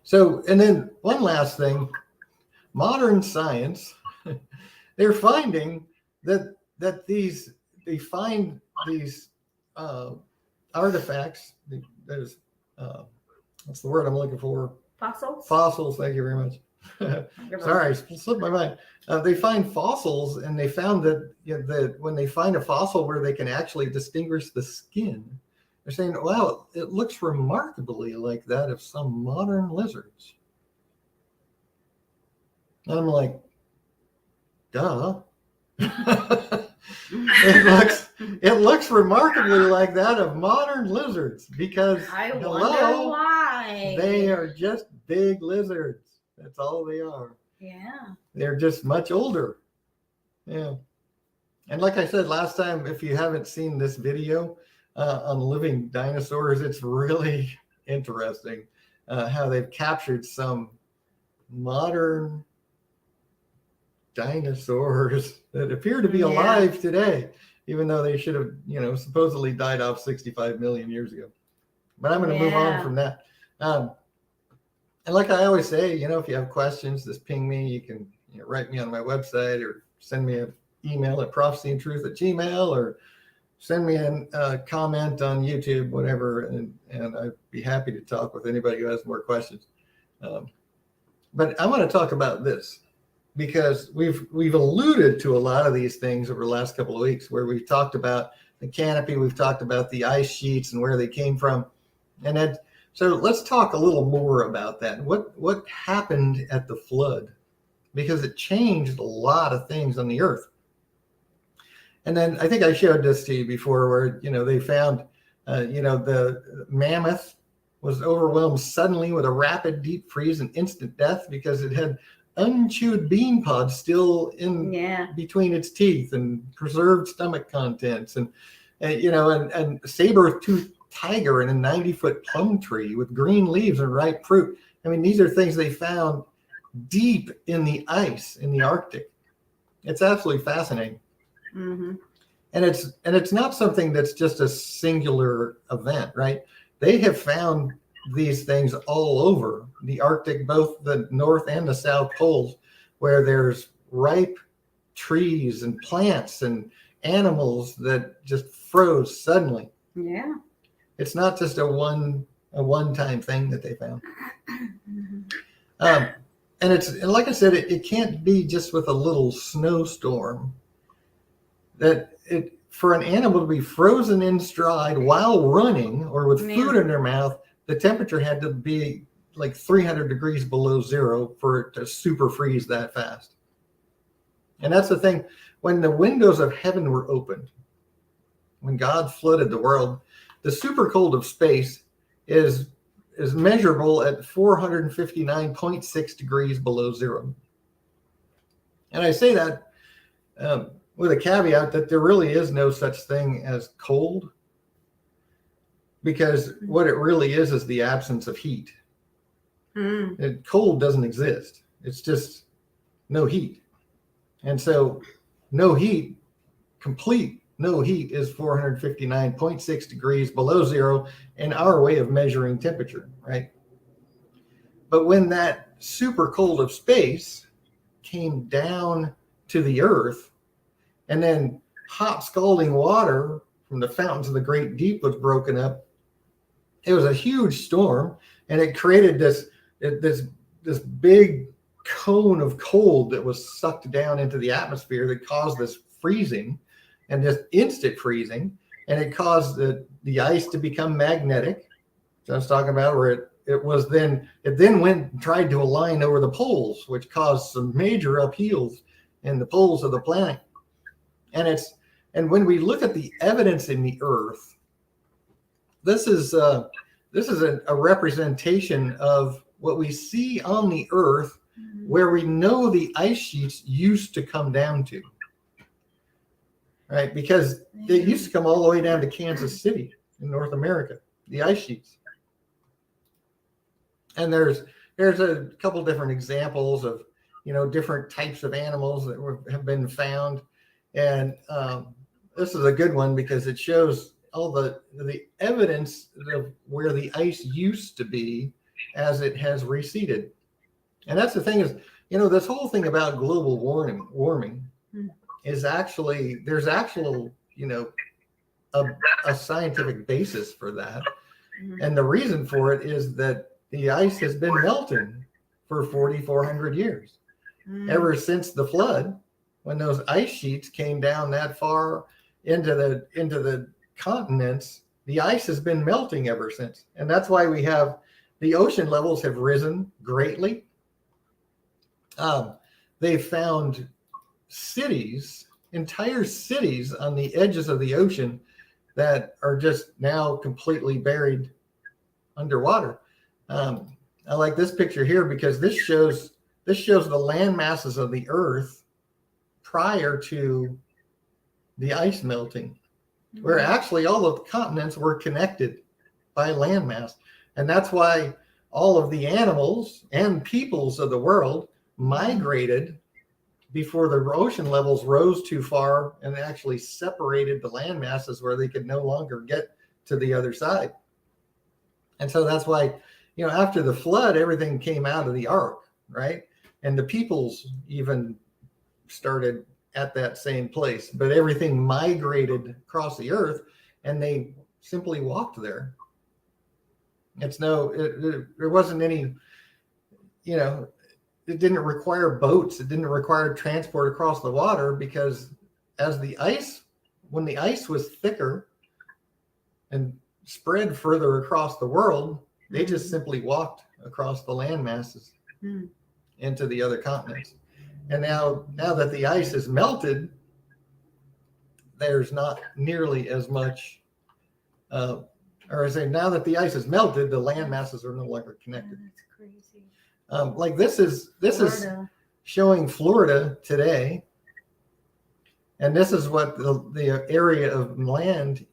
So, and then one last thing, modern science, they're finding that they find these artifacts. There's what's the word I'm looking for? Fossils. Thank you very much. Sorry, it slipped my mind. They find fossils, and they found that when they find a fossil where they can actually distinguish the skin, they're saying, wow, it looks remarkably like that of some modern lizards. And I'm like, duh. It looks remarkably like that of modern lizards because I wonder why. they are just big lizards. That's all they are. Yeah. They're just much older. Yeah. And like I said last time, if you haven't seen this video on living dinosaurs, it's really interesting how they've captured some modern dinosaurs that appear to be alive today, even though they should have, supposedly died off 65 million years ago. But I'm going to move on from that. And like I always say, if you have questions, just ping me. You can write me on my website or send me an email at prophecyandtruth@gmail.com or send me a comment on YouTube, whatever, and I'd be happy to talk with anybody who has more questions. But I want to talk about this because we've alluded to a lot of these things over the last couple of weeks where we've talked about the canopy, we've talked about the ice sheets and where they came from. And so let's talk a little more about that. What happened at the flood? Because it changed a lot of things on the earth. And then I think I showed this to you before where, they found, the mammoth was overwhelmed suddenly with a rapid deep freeze and instant death because it had unchewed bean pods still in between its teeth and preserved stomach contents and saber-toothed tiger in a 90-foot plum tree with green leaves and ripe fruit. I mean, these are things they found deep in the ice in the Arctic. It's absolutely fascinating. Mm-hmm. And it's not something that's just a singular event, right? They have found these things all over the Arctic, both the North and the South poles, where there's ripe trees and plants and animals that just froze suddenly. Yeah. It's not just a one-time thing that they found. And like I said, it can't be just with a little snowstorm. For an animal to be frozen in stride while running or with food in their mouth, the temperature had to be like 300 degrees below zero for it to super freeze that fast. And that's the thing. When the windows of heaven were opened, when God flooded the world, the super cold of space is measurable at 459.6 degrees below zero. And I say that with a caveat that there really is no such thing as cold, because what it really is the absence of heat. Cold doesn't exist. It's just no heat. And so no heat, complete no heat, is 459.6 degrees below zero in our way of measuring temperature, right? But when that super cold of space came down to the earth, and then hot scalding water from the fountains of the great deep was broken up, it was a huge storm, and it created this big cone of cold that was sucked down into the atmosphere that caused this freezing and this instant freezing, and it caused the ice to become magnetic. So I was talking about where it then went and tried to align over the poles, which caused some major upheavals in the poles of the planet. And when we look at the evidence in the earth, this is a representation of what we see on the earth, where we know the ice sheets used to come down to, right? Because they used to come all the way down to Kansas City in North America, the ice sheets. And there's a couple different examples of, different types of animals that have been found. And this is a good one because it shows all the evidence of where the ice used to be as it has receded. And that's the thing is, this whole thing about global warming is actually, there's actual, a scientific basis for that. And the reason for it is that the ice has been melting for 4,400 years. Ever since the flood, when those ice sheets came down that far into the continents, the ice has been melting ever since. And that's why we have the ocean levels have risen greatly. they found cities, entire cities on the edges of the ocean that are just now completely buried underwater. I like this picture here because this shows the land masses of the Earth prior to the ice melting, where actually all of the continents were connected by landmass. And that's why all of the animals and peoples of the world migrated before the ocean levels rose too far and actually separated the land masses where they could no longer get to the other side. And so that's why, after the flood, everything came out of the ark, right? And the peoples even started at that same place, but everything migrated across the earth and they simply walked there. There wasn't any, it didn't require boats. It didn't require transport across the water because when the ice was thicker and spread further across the world, they just simply walked across the land masses into the other continents. And now that the ice is melted, there's not nearly as much, now that the ice is melted, the land masses are no longer connected. That's crazy. Like this is showing Florida today, and this is what the area of land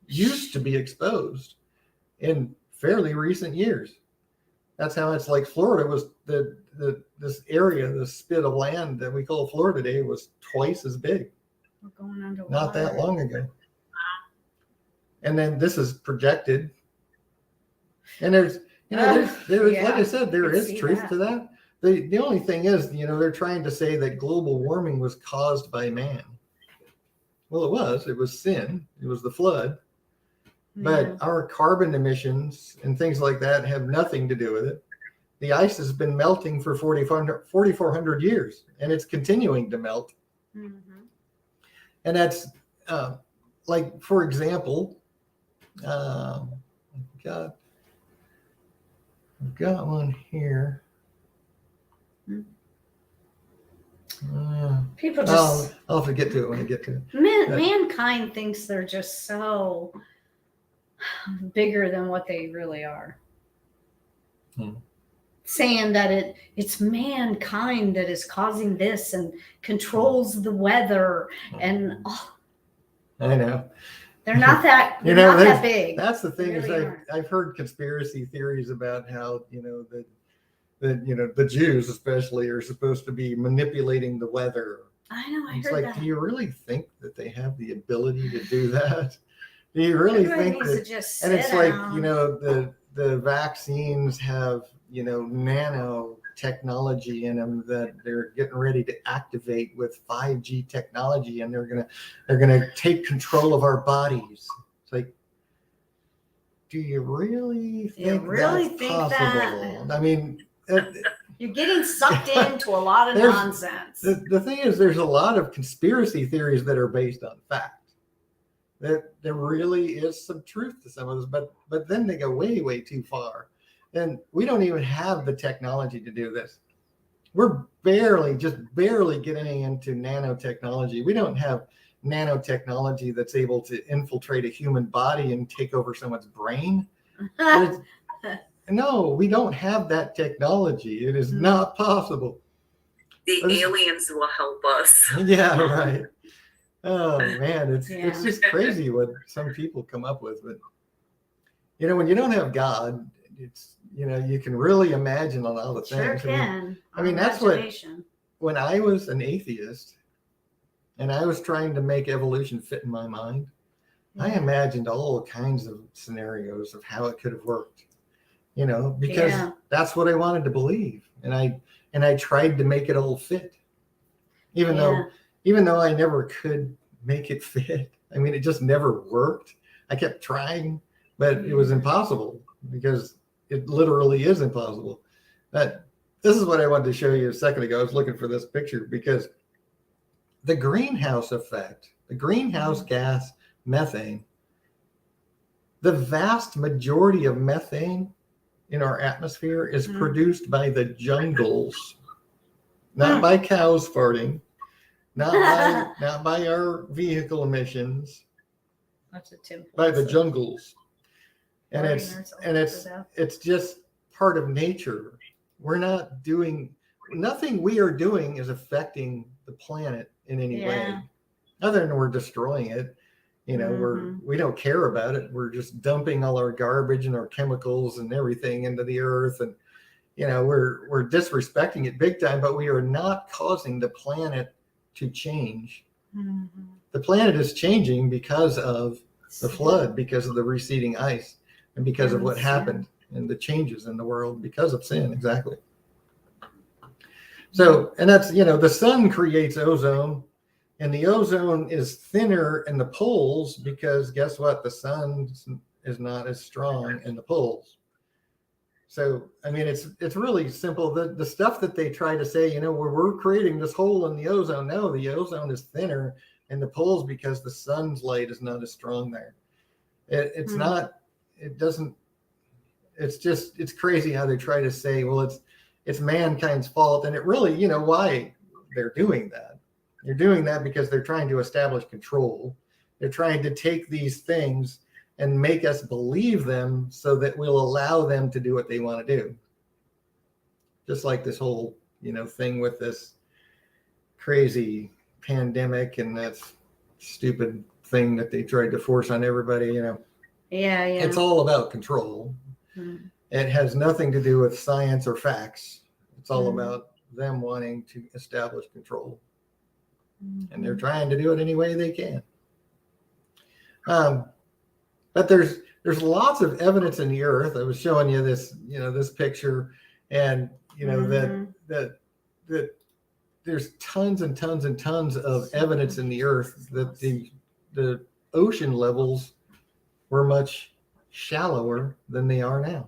used to be exposed in fairly recent years. That's how it's like Florida was this area, this spit of land that we call Florida today was twice as big. We're going underwater. Not that long ago. And then this is projected. And there's like I said, there is truth to that. The only thing is, they're trying to say that global warming was caused by man. Well, it was sin. It was the flood. But our carbon emissions and things like that have nothing to do with it. The ice has been melting for 4,400 years, and it's continuing to melt. Mm-hmm. And that's like, for example, I've got one here. People just I'll forget to it when I get to it. Mankind thinks they're just so bigger than what they really are. Saying that it's mankind that is causing this and controls the weather, and I know they're not that that big. That's the thing, really is I've heard conspiracy theories about how the Jews especially are supposed to be manipulating the weather. I know. It's heard like, that. do you really think that they have the ability to do that? Do you really think that? Just And it's down. like, the vaccines have, nanotechnology in them that they're getting ready to activate with 5G technology, and they're gonna take control of our bodies. It's like, do you really think that's possible? That? I mean, you're getting sucked into a lot of nonsense. The thing is, there's a lot of conspiracy theories that are based on fact. There really is some truth to some of this, but then they go way, way too far. And we don't even have the technology to do this. We're barely getting into nanotechnology. We don't have nanotechnology that's able to infiltrate a human body and take over someone's brain. No, we don't have that technology. It is not possible. The aliens will help us. Yeah, right. Oh man, it's just crazy what some people come up with. But when you don't have God, it's you can really imagine a lot of things. Sure can. I mean that's when I was an atheist and I was trying to make evolution fit in my mind, I imagined all kinds of scenarios of how it could have worked. Because that's what I wanted to believe. And I tried to make it all fit. Even though I never could make it fit. I mean, it just never worked. I kept trying, but it was impossible because it literally is impossible. But this is what I wanted to show you a second ago. I was looking for this picture because the greenhouse effect, the greenhouse gas methane, the vast majority of methane in our atmosphere is produced by the jungles not by cows farting, not by our vehicle emissions, That's a temple. by the jungles. And it's just part of nature. We're not doing nothing we are doing is affecting the planet in any way, other than we're destroying it. You know, we don't care about it. We're just dumping all our garbage and our chemicals and everything into the earth, and you know, we're disrespecting it big time. But we are not causing the planet to change. The planet is changing because of the flood, because of the receding ice, and because of what happened and the changes in the world because of sin. Exactly. So, and that's, you know, the sun creates ozone, and the ozone is thinner in the poles because guess what? The sun is not as strong in the poles. So, I mean, it's really simple. The stuff that they try to say, you know, we're creating this hole in the ozone. No, the ozone is thinner in the poles because the sun's light is not as strong there. It's not, it doesn't, it's crazy how they try to say, well, it's mankind's fault. And it really, you know, why they're doing that. They're doing that because they're trying to establish control. They're trying to take these things and make us believe them so that we'll allow them to do what they want to do. Just like this whole, you know, thing with this crazy pandemic and that stupid thing that they tried to force on everybody, you know. Yeah. It's all about control. It has nothing to do with science or facts. It's all about them wanting to establish control. And they're trying to do it any way they can. But there's lots of evidence in the earth. I was showing you this, you know, this picture, and you know that there's tons and tons and tons of evidence in the earth that the ocean levels were much shallower than they are now.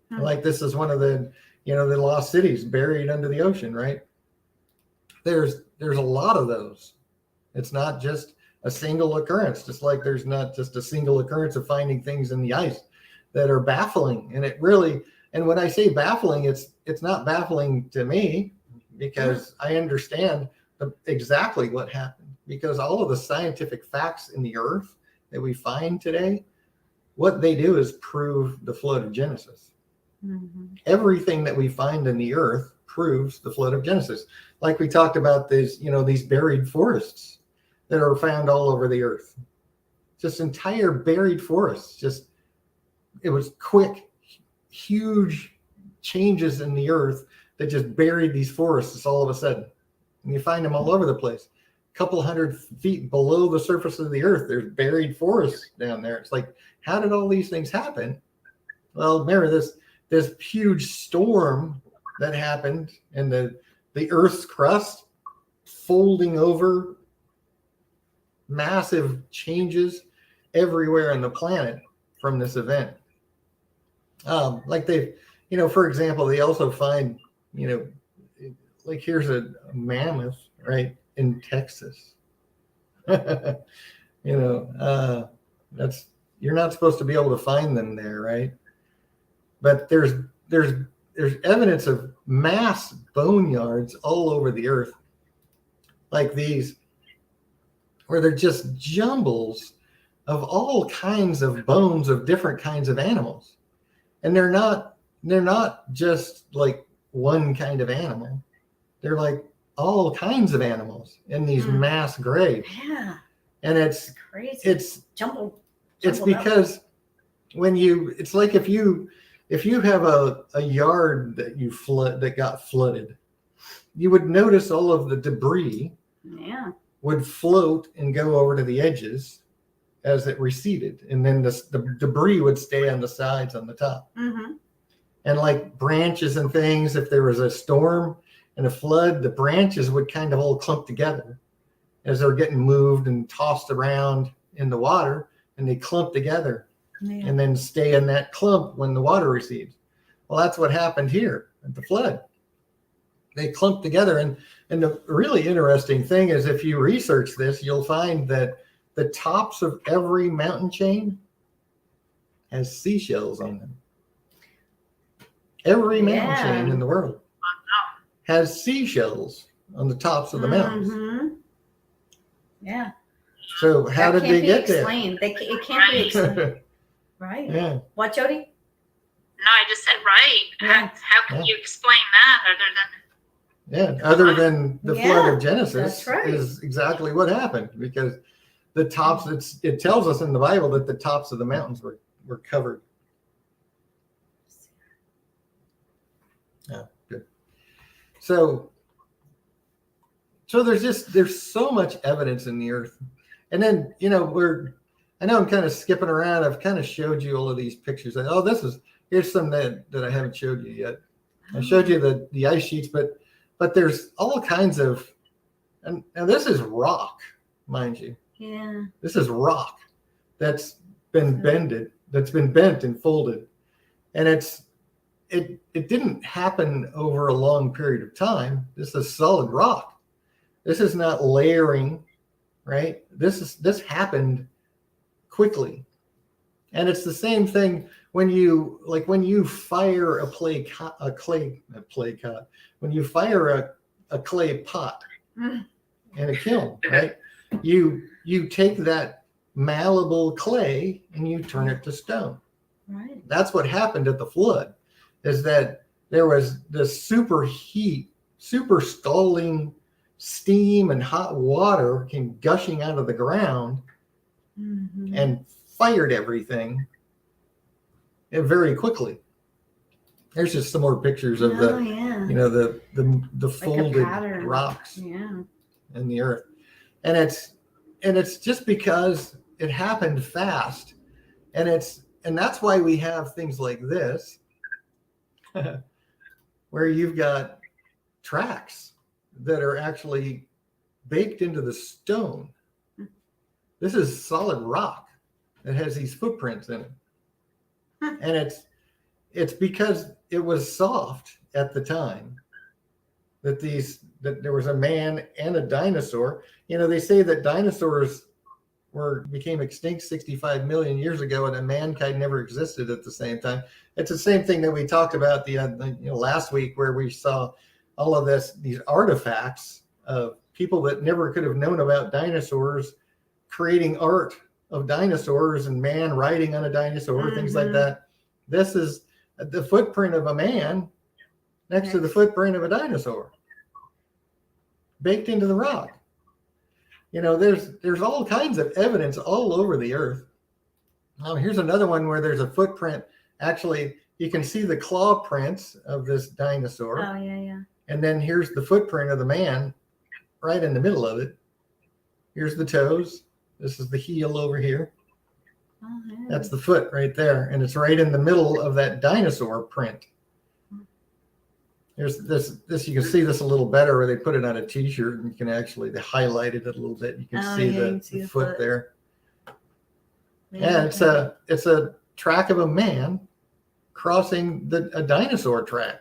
Like this is one of the, you know, the lost cities buried under the ocean, right? There's a lot of those. It's not just a single occurrence, just like there's not just a single occurrence of finding things in the ice that are baffling. And it really, and when I say baffling, it's not baffling to me because I understand exactly what happened, because all of the scientific facts in the earth that we find today, what they do is prove the flood of Genesis. Everything that we find in the earth proves the flood of Genesis. Like we talked about these, you know, these buried forests that are found all over the earth. Just entire buried forests. Just, it was quick, huge changes in the earth that just buried these forests all of a sudden. And you find them all over the place. A couple 100 feet below the surface of the earth, there's buried forests down there. It's like, how did all these things happen? Well, remember this huge storm that happened, and the earth's crust folding over, massive changes everywhere on the planet from this event. Like they, you know, for example, they also find, you know, like here's a mammoth right in Texas. You know, that's, you're not supposed to be able to find them there, right? But there's evidence of mass boneyards all over the earth, like these, where they're just jumbles of all kinds of bones of different kinds of animals. And they're not just like one kind of animal. They're like all kinds of animals in these mass graves. Yeah. And it's crazy. It's jumbled. It's because when you, it's like if you have a yard that got flooded, you would notice all of the debris would float and go over to the edges as it receded. And then the debris would stay on the sides on the top. And like branches and things, if there was a storm and a flood, the branches would kind of all clump together as they're getting moved and tossed around in the water, and they clump together. And then stay in that clump when the water recedes. Well, that's what happened here at the flood. They clumped together. And the really interesting thing is, if you research this, you'll find that the tops of every mountain chain has seashells on them. Every mountain chain in the world has seashells on the tops of the mountains. Mm-hmm. Yeah. So how That did can't they be get there? explained. It can't be explained. Right. Yeah. What, Jody? No, I just said right. Yeah. How can you explain that Other than the flood of Genesis that's right. is exactly what happened, because the tops, it tells us in the Bible that the tops of the mountains were covered. Yeah, good. So there's so much evidence in the earth. And then, I know I'm kind of skipping around. I've kind of showed you all of these pictures. Here's some that I haven't showed you yet. I showed you the ice sheets, but there's all kinds of, and this is rock, mind you. Yeah. This is rock that's been bent and folded. And it didn't happen over a long period of time. This is solid rock. This is not layering, right? This happened quickly. And it's the same thing when you fire when you fire a clay pot in a kiln, right? You take that malleable clay and you turn it to stone. Right. That's what happened at the flood, is that there was this super scalding steam and hot water came gushing out of the ground and fired everything very quickly. There's just some more pictures of the folded rocks in the earth. And it's just because it happened fast. And that's why we have things like this, where you've got tracks that are actually baked into the stone. This is solid rock that has these footprints in it. And it's because it was soft at the time that there was a man and a dinosaur. They say that dinosaurs became extinct 65 million years ago, and that mankind never existed at the same time. It's the same thing that we talked about last week, where we saw all of these artifacts of people that never could have known about dinosaurs creating art of dinosaurs and man riding on a dinosaur, things like that. This is the footprint of a man next to the footprint of a dinosaur, baked into the rock. There's all kinds of evidence all over the earth. Here's another one where there's a footprint. Actually, you can see the claw prints of this dinosaur. Oh, yeah. And then here's the footprint of the man right in the middle of it. Here's the toes. This is the heel over here. Oh, yeah. That's the foot right there. And it's right in the middle of that dinosaur print. There's this, you can see this a little better where they put it on a t-shirt, and you can actually, they highlighted it a little bit. You can see the foot there. Yeah, it's a track of a man crossing a dinosaur track,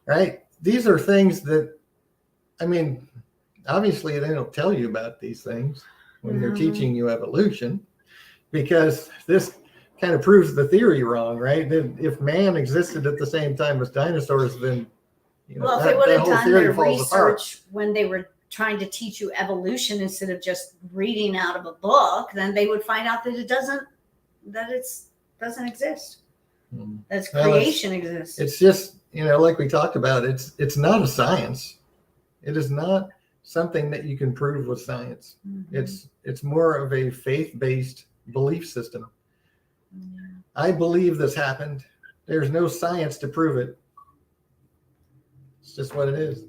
right? These are things that, obviously they don't tell you about these things when they're teaching you evolution, because this kind of proves the theory wrong, right? If man existed at the same time as dinosaurs, then if they would have done their research when they were trying to teach you evolution instead of just reading out of a book, then they would find out that it doesn't exist. That creation exists. It's just, like we talked about, it's not a science. It is not something that you can prove with science. It's more of a faith-based belief system. I believe this happened. There's no science to prove it. It's just what it is.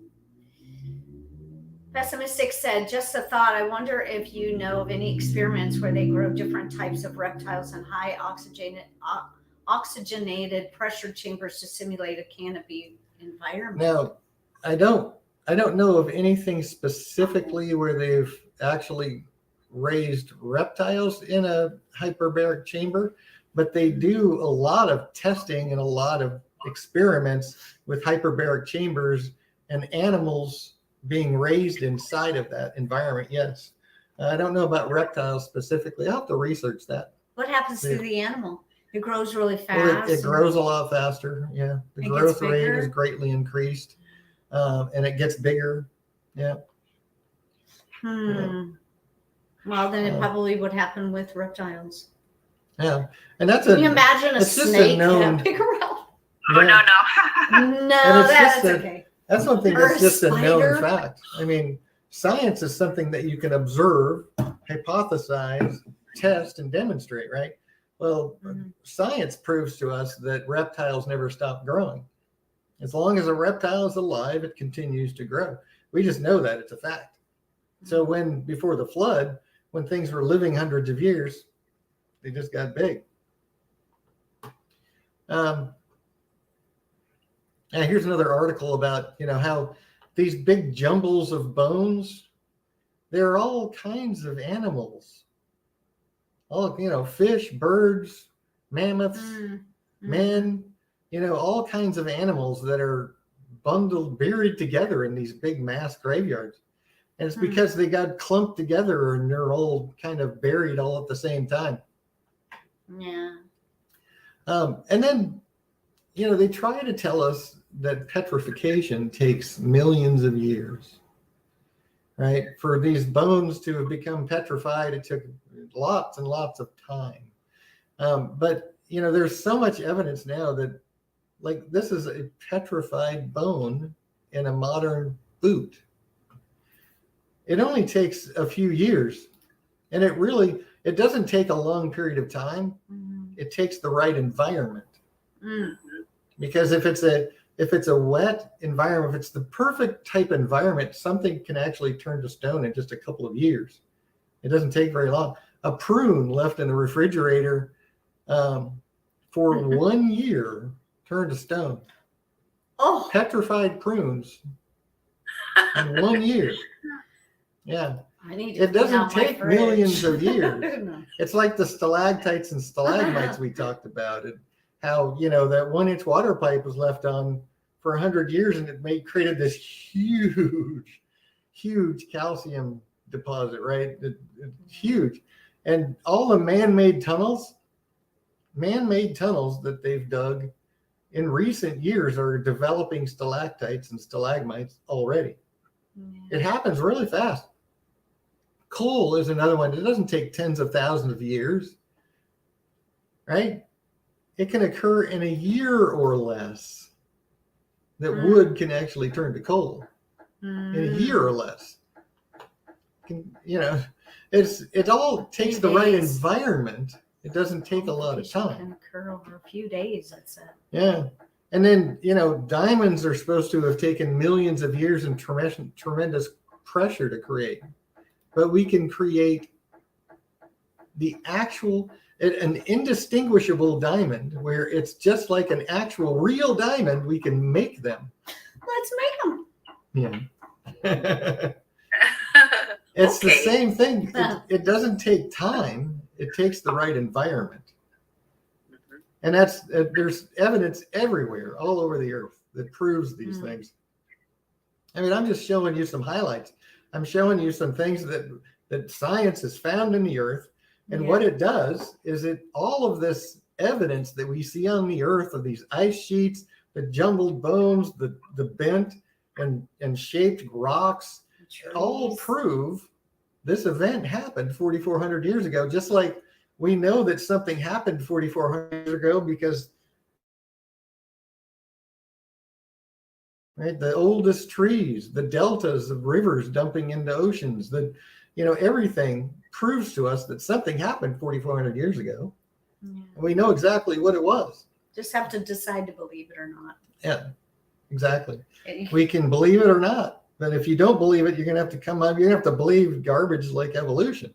Pessimistic said, just a thought, I wonder if you know of any experiments where they grow different types of reptiles in high oxygenated pressure chambers to simulate a canopy environment. Now, I don't know of anything specifically where they've actually raised reptiles in a hyperbaric chamber, but they do a lot of testing and a lot of experiments with hyperbaric chambers and animals being raised inside of that environment. Yes. I don't know about reptiles specifically. I'll have to research that. What happens to the animal? It grows really fast. Well, it grows a lot faster. Yeah. The growth rate is greatly increased. and it gets bigger. Yeah. Well, then it probably would happen with reptiles. Yeah, and that's Can you imagine a it's just a snake known- that big around? Oh, yeah. no. No, it's that's just a- okay. That's one thing Or that's a just a known spider. fact. I mean, science is something that you can observe, hypothesize, test, and demonstrate, right? Well, science proves to us that reptiles never stop growing. As long as a reptile is alive, it continues to grow. We just know that it's a fact. So before the flood, when things were living hundreds of years, they just got big. And here's another article about, how these big jumbles of bones, they're all kinds of animals. All, fish, birds, mammoths, men, all kinds of animals that are buried together in these big mass graveyards. And it's because they got clumped together and they're all kind of buried all at the same time. Yeah. And then, they try to tell us that petrification takes millions of years, right? For these bones to have become petrified, it took lots and lots of time. But, there's so much evidence now that, like, this is a petrified bone in a modern boot. It only takes a few years, and it doesn't take a long period of time. It takes the right environment. Because if it's a wet environment, if it's the perfect type environment, something can actually turn to stone in just a couple of years. It doesn't take very long. A prune left in the refrigerator for 1 year turned to stone. Oh, Petrified prunes in 1 year. Yeah. I need to It clean doesn't out my take fridge. millions of years. It's like the stalactites and stalagmites we talked about, and how, that 1-inch water pipe was left on for 100 years and it created this huge calcium deposit, right? It's huge. And all the man-made tunnels that they've dug in recent years are developing stalactites and stalagmites already. It happens really fast. Coal is another one. It doesn't take tens of thousands of years, right? It can occur in a year or less that wood can actually turn to coal in a year or less. It all takes the right environment. It doesn't take a lot of time. It can occur over a few days, that's it. Yeah. And then, diamonds are supposed to have taken millions of years and tremendous pressure to create. But we can create an indistinguishable diamond where it's just like an actual real diamond. We can make them. Let's make them. Yeah. It's the same thing. It doesn't take time. It takes the right environment. And there's evidence everywhere, all over the earth, that proves these things. I mean, I'm just showing you some highlights. I'm showing you some things that science has found in the earth. And what it does is all of this evidence that we see on the earth of these ice sheets, the jumbled bones, the bent and shaped rocks, all prove this event happened 4,400 years ago, just like we know that something happened 4,400 years ago because, right, the oldest trees, the deltas of rivers dumping into oceans, everything proves to us that something happened 4,400 years ago. And we know exactly what it was. Just have to decide to believe it or not. Yeah, exactly. We can believe it or not. But if you don't believe it, you're going to have to you're going to have to believe garbage like evolution,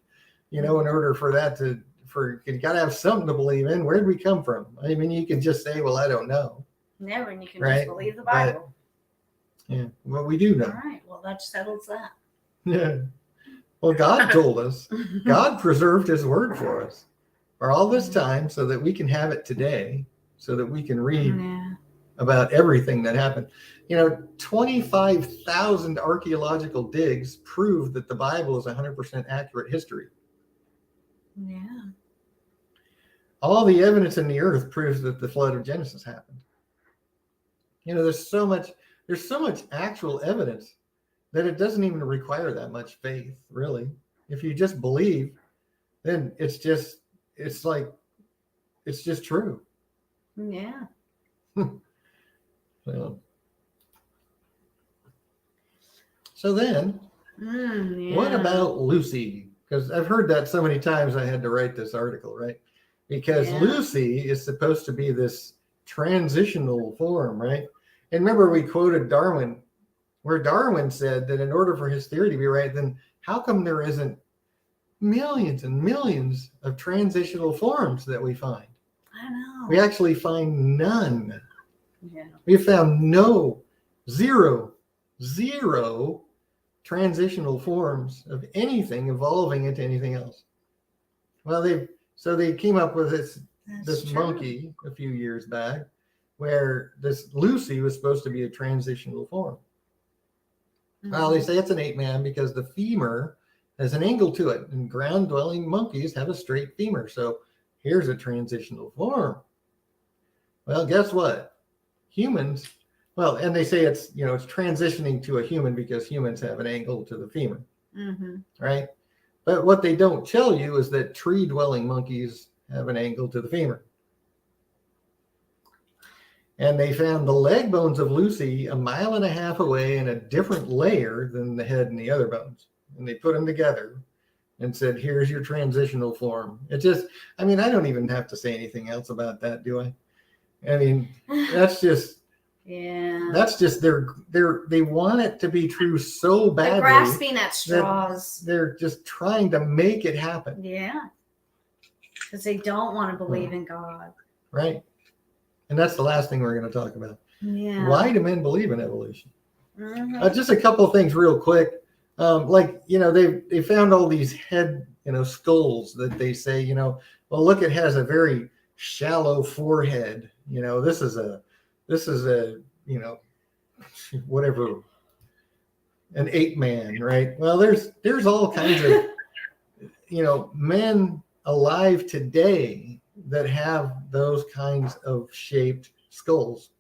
in order for that you got to have something to believe in. Where did we come from? I mean, you can just say, well, I don't know. Never, and you can just believe the Bible. Yeah, well, we do know. All right, well, that settles that. Yeah. Well, God told us. God preserved his word for us for all this time so that we can have it today, so that we can read about everything that happened. 25,000 archaeological digs prove that the Bible is 100% accurate history. Yeah. All the evidence in the earth proves that the flood of Genesis happened. There's so much there's so much actual evidence that it doesn't even require that much faith, really. If you just believe, then it's just true. Yeah. So then, Yeah. what about Lucy? Because I've heard that so many times I had to write this article, right? Because Lucy is supposed to be this transitional form, right? And remember, we quoted Darwin, where Darwin said that in order for his theory to be right, then how come there isn't millions and millions of transitional forms that we find? I know. We actually find none. Yeah. We found zero transitional forms of anything evolving into anything else. Well, they came up with this monkey a few years back, where this Lucy was supposed to be a transitional form. Well, they say it's an ape man because the femur has an angle to it, and ground-dwelling monkeys have a straight femur. So here's a transitional form. Well, guess what? Humans, well, and they say it's transitioning to a human because humans have an angle to the femur, right? But what they don't tell you is that tree-dwelling monkeys have an angle to the femur. And they found the leg bones of Lucy 1.5 miles away in a different layer than the head and the other bones. And they put them together and said, here's your transitional form. It just, I don't even have to say anything else about that, do I? That's just, that's just they want it to be true so badly. They're grasping at straws. They're just trying to make it happen. Yeah. Because they don't want to believe in God. Right. And that's the last thing we're going to talk about. Yeah. Why do men believe in evolution? Just a couple of things real quick. They found all these head, skulls that they say, well, look, it has a very shallow forehead. This is a, whatever, an ape man, right? Well, there's all kinds of, men alive today that have those kinds of shaped skulls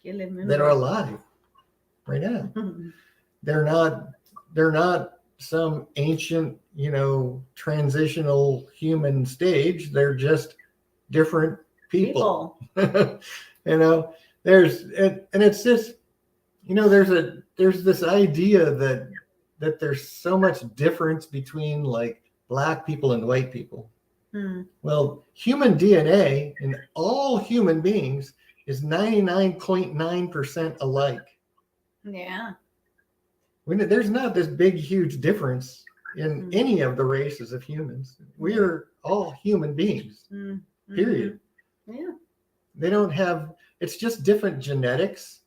that are alive right now. They're not some ancient, transitional human stage. They're just different people. It's just, there's this idea that there's so much difference between like black people and white people. Well, human DNA in all human beings is 99.9% alike. Yeah. There's not this big, huge difference in any of the races of humans. We are all human beings, period. Yeah. They don't have, it's just different genetics.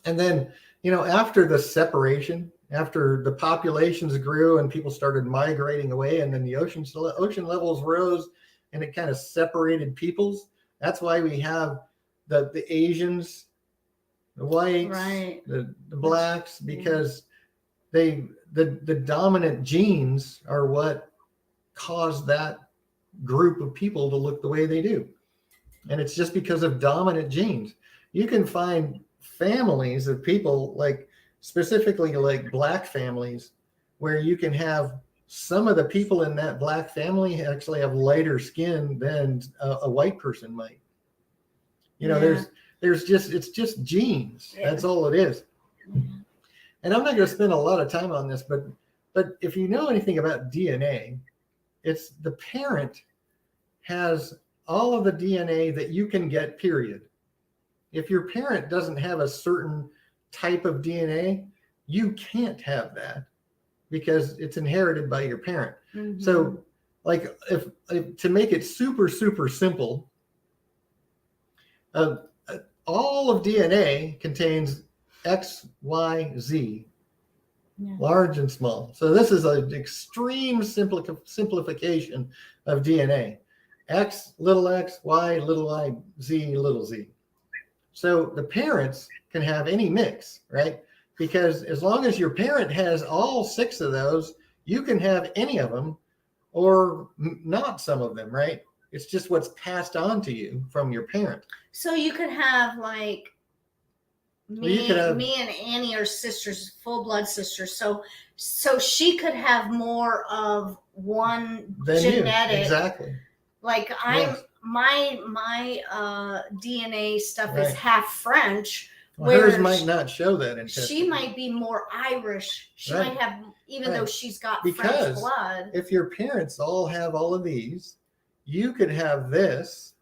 And then, after the separation, after the populations grew and people started migrating away, and then the ocean levels rose and it kind of separated peoples. That's why we have the Asians, the whites, right, the blacks, because the dominant genes are what caused that group of people to look the way they do. And it's just because of dominant genes. You can find families of people, like specifically like black families, where you can have some of the people in that black family actually have lighter skin than a white person might. There's it's just genes. That's all it is. And I'm not going to spend a lot of time on this, but if you know anything about DNA, it's the parent has all of the DNA that you can get, period. If your parent doesn't have a certain type of DNA, you can't have that because it's inherited by your parent. So like if to make it super, super simple, all of DNA contains X, Y, Z, large and small. So this is an extreme simplification of DNA. X, little x, Y, little I, Z, little z. So the parents can have any mix, right? Because as long as your parent has all 6 of those, you can have any of them or not some of them, right? It's just what's passed on to you from your parent. So you could have like Me and Annie are sisters, full blood sisters. So she could have more of one genetic. Exactly. Like my DNA stuff is half French. Well, hers might not show that in testing. She might be more Irish. She might have, even though she's got French blood. If your parents all have all of these, you could have this,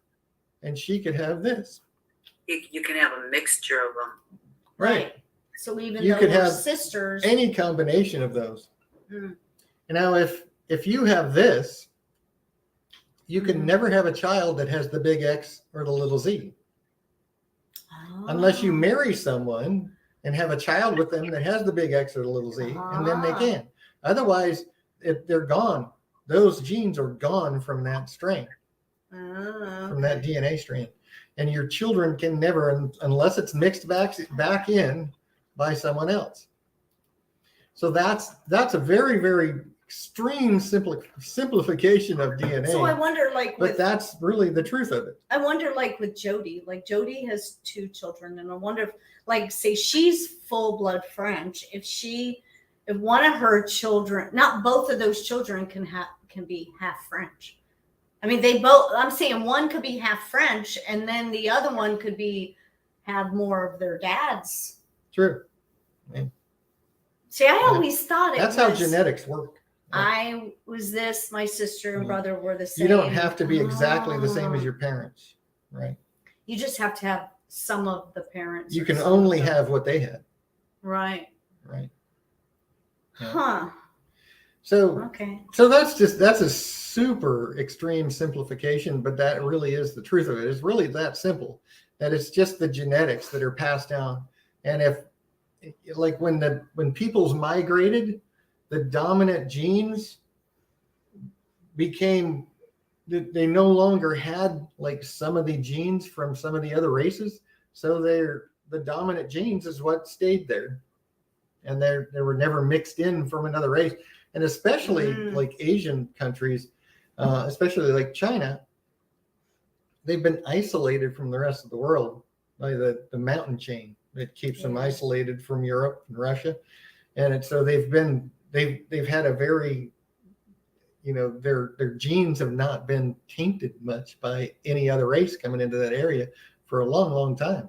and she could have this. You can have a mixture of them. Right. So even though we're sisters, any combination of those. Now, if you have this, you can never have a child that has the big X or the little Z. Unless you marry someone and have a child with them that has the big X or the little Z, and then they can. Otherwise, if they're gone, those genes are gone from that strain, from that DNA strand. And your children can never, unless it's mixed back in by someone else. So that's a very, very extreme simplification of DNA. So I wonder, but that's really the truth of it. I wonder, with Jody, Jody has 2 children, and I wonder if, say she's full blood French, if one of her children, not both of those children can be half French. I mean, I'm saying one could be half French, and then the other one could have more of their dad's. True. See, I always thought that's how genetics work. I was this, my sister and brother were the same. You don't have to be exactly the same as your parents, right? You just have to have some of the parents. You can only have what they had. Right. Right. Yeah. Huh. So that's a super extreme simplification, but that really is the truth of it. It's really that simple, that it's just the genetics that are passed down. And if when peoples migrated, the dominant genes became, they no longer had some of the genes from some of the other races. So the dominant genes is what stayed there. And they were never mixed in from another race. And especially Asian countries, especially like China, they've been isolated from the rest of the world by the mountain chain that keeps them isolated from Europe and Russia. And so they've had a very, their genes have not been tainted much by any other race coming into that area for a long, long time.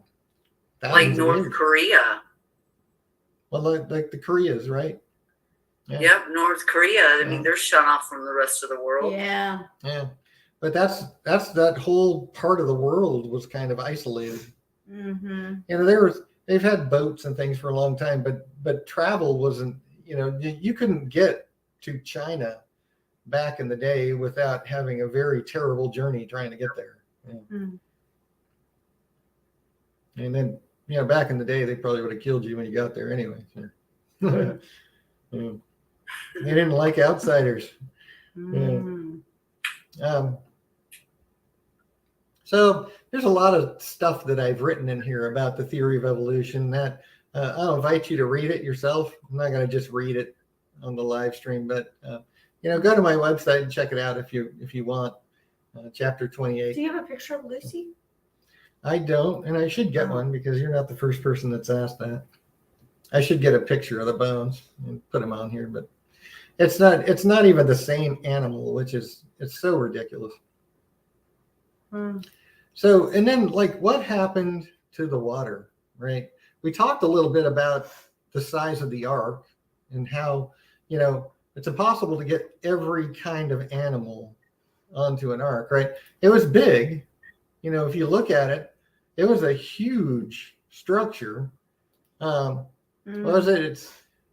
Like North Korea. Well, like the Koreas, right? Yeah. Yep, North Korea. I mean, they're shut off from the rest of the world. Yeah. Yeah. But that's that whole part of the world was kind of isolated. They've had boats and things for a long time, but travel wasn't, you couldn't get to China back in the day without having a very terrible journey trying to get there. Yeah. And then, back in the day, they probably would have killed you when you got there anyway. So. They didn't like outsiders. So there's a lot of stuff that I've written in here about the theory of evolution that I'll invite you to read it yourself. I'm not going to just read it on the live stream, but go to my website and check it out if you want. Chapter 28. Do you have a picture of Lucy? I don't, and I should get one because you're not the first person that's asked that. I should get a picture of the bones and put them on here, but it's not even the same animal, it's so ridiculous. So, and then what happened to the water, right? We talked a little bit about the size of the ark and how, it's impossible to get every kind of animal onto an ark, right? It was big. If you look at it, it was a huge structure. What was it?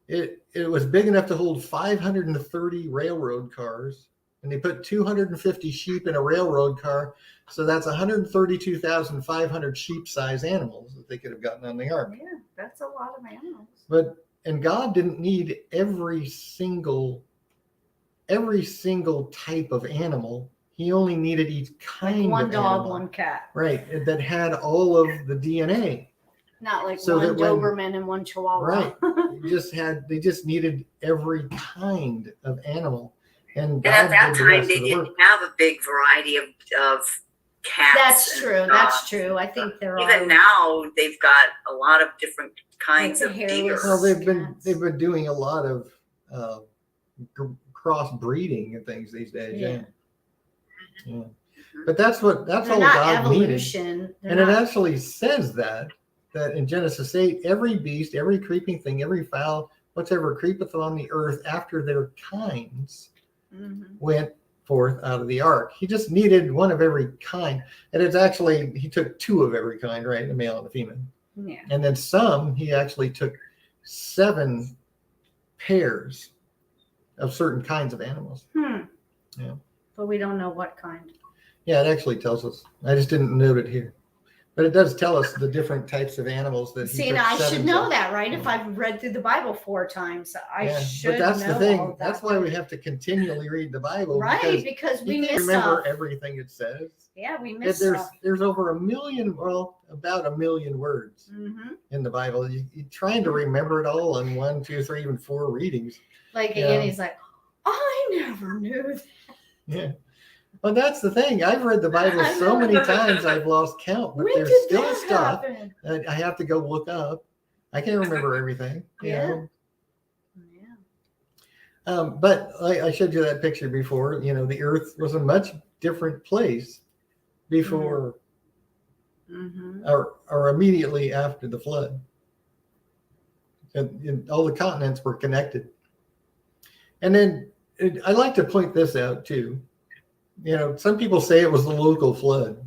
It was big enough to hold 530 railroad cars, and they put 250 sheep in a railroad car. So that's 132,500 sheep-sized animals that they could have gotten on the ark. Yeah, that's a lot of animals. And God didn't need every single type of animal. He only needed each kind of one dog, animal, one cat. right? That had all of the DNA. Not like So one Doberman and one Chihuahua. Right. They just needed every kind of animal. And at that time, they didn't have a big variety of cats. That's and true. dogs. That's true. I think there are. Even now, they've got a lot of different kinds Like of the deer. hairless- Well, they've Cats. been doing a lot of cross breeding and things these days. Yeah. Yeah. But that's They're all not God needed. evolution. They're And it not- actually says that in Genesis 8, every beast, every creeping thing, every fowl, whatsoever creepeth on the earth after their kinds Mhm. went forth out of the ark. He just needed one of every kind. And it's actually, he took two of every kind, right? A male and a female. Yeah. And then some, he actually took 7 pairs of certain kinds of animals. Yeah. But we don't know what kind. Yeah, it actually tells us. I just didn't note it here. But it does tell us the different types of animals that he See, took and I should 7 know of. that, right? If I've read through the Bible 4 times, I should but that's know the thing. all of that. That's why we have to continually read the Bible. Right, because we you can't miss remember stuff. everything it says. Yeah, we miss There's stuff. over about 1 million words Mm-hmm. in the Bible. You're trying to remember it all in 1, 2, 3, even 4 readings. Like Yeah. Annie's like, I never knew that. Yeah. Well, that's the thing. I've read the Bible I so know. mave times I've lost count. But When there's did still that stuff happen? that I have to go look up. I can't remember everything. You Yeah. know? Yeah. But I showed you that picture before. You know, the Earth was a much different place before Mm-hmm. or immediately after the flood. And all the continents were connected. And then I like to point this out too. You know, some people say it was the local flood,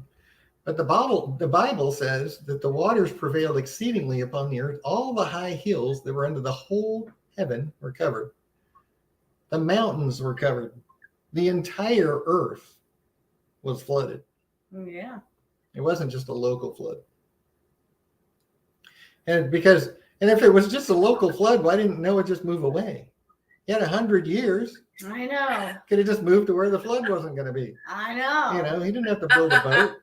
but the Bible says that the waters prevailed exceedingly upon the earth. All the high hills that were under the whole heaven were covered. The mountains were covered. The entire earth was flooded. Yeah. It wasn't just a local flood. And if it was just a local flood, why didn't Noah just move away? He had 100 years. I know. Could have just moved to where the flood wasn't going to be. I know. You know, he didn't have to build a boat.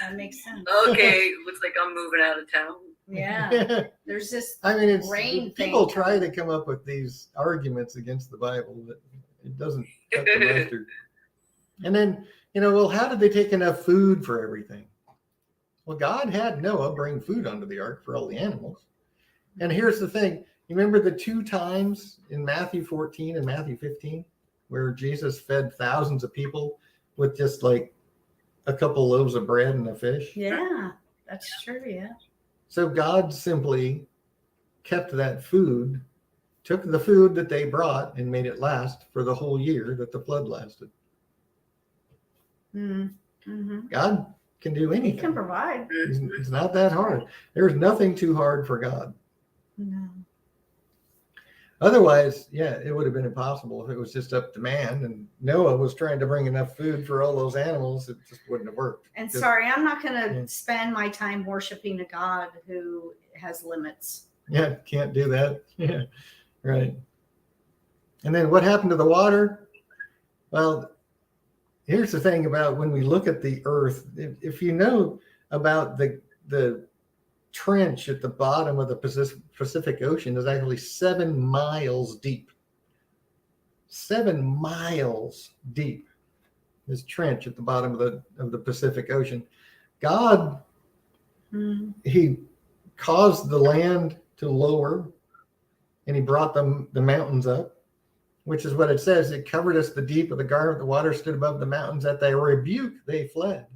That makes sense. Okay, looks like I'm moving out of town. Yeah. There's this I mean, rain people thing try coming. to come up with these arguments against the Bible, but it doesn't cut the mustard. And then, you know, well, how did they take enough food for everything? Well, God had Noah bring food onto the ark for all the animals. And here's the thing. You remember the 2 times in Matthew 14 and Matthew 15 where Jesus fed thousands of people with just like a couple loaves of bread and a fish? Yeah, that's true. Yeah. So God simply kept that food, took the food that they brought and made it last for the whole year that the flood lasted. Mm-hmm. God can do He anything. can provide. It's not that hard. There's nothing too hard for God. No. Otherwise, yeah, it would have been impossible if it was just up to man and Noah was trying to bring enough food for all those animals. It just wouldn't have worked. And Just- sorry, I'm not going to Yeah. spend my time worshiping a God who has limits. Yeah, can't do that. Yeah, right. And then what happened to the water? Well, here's the thing about when we look at the earth, if you know about the trench at the bottom of the Pacific Ocean is actually 7 miles deep. 7 miles deep. This trench at the bottom of the Pacific Ocean. God, he caused the land to lower and he brought the mountains up, which is what it says. It covered us the deep of the garment. The water stood above the mountains. At thy rebuke, they fled.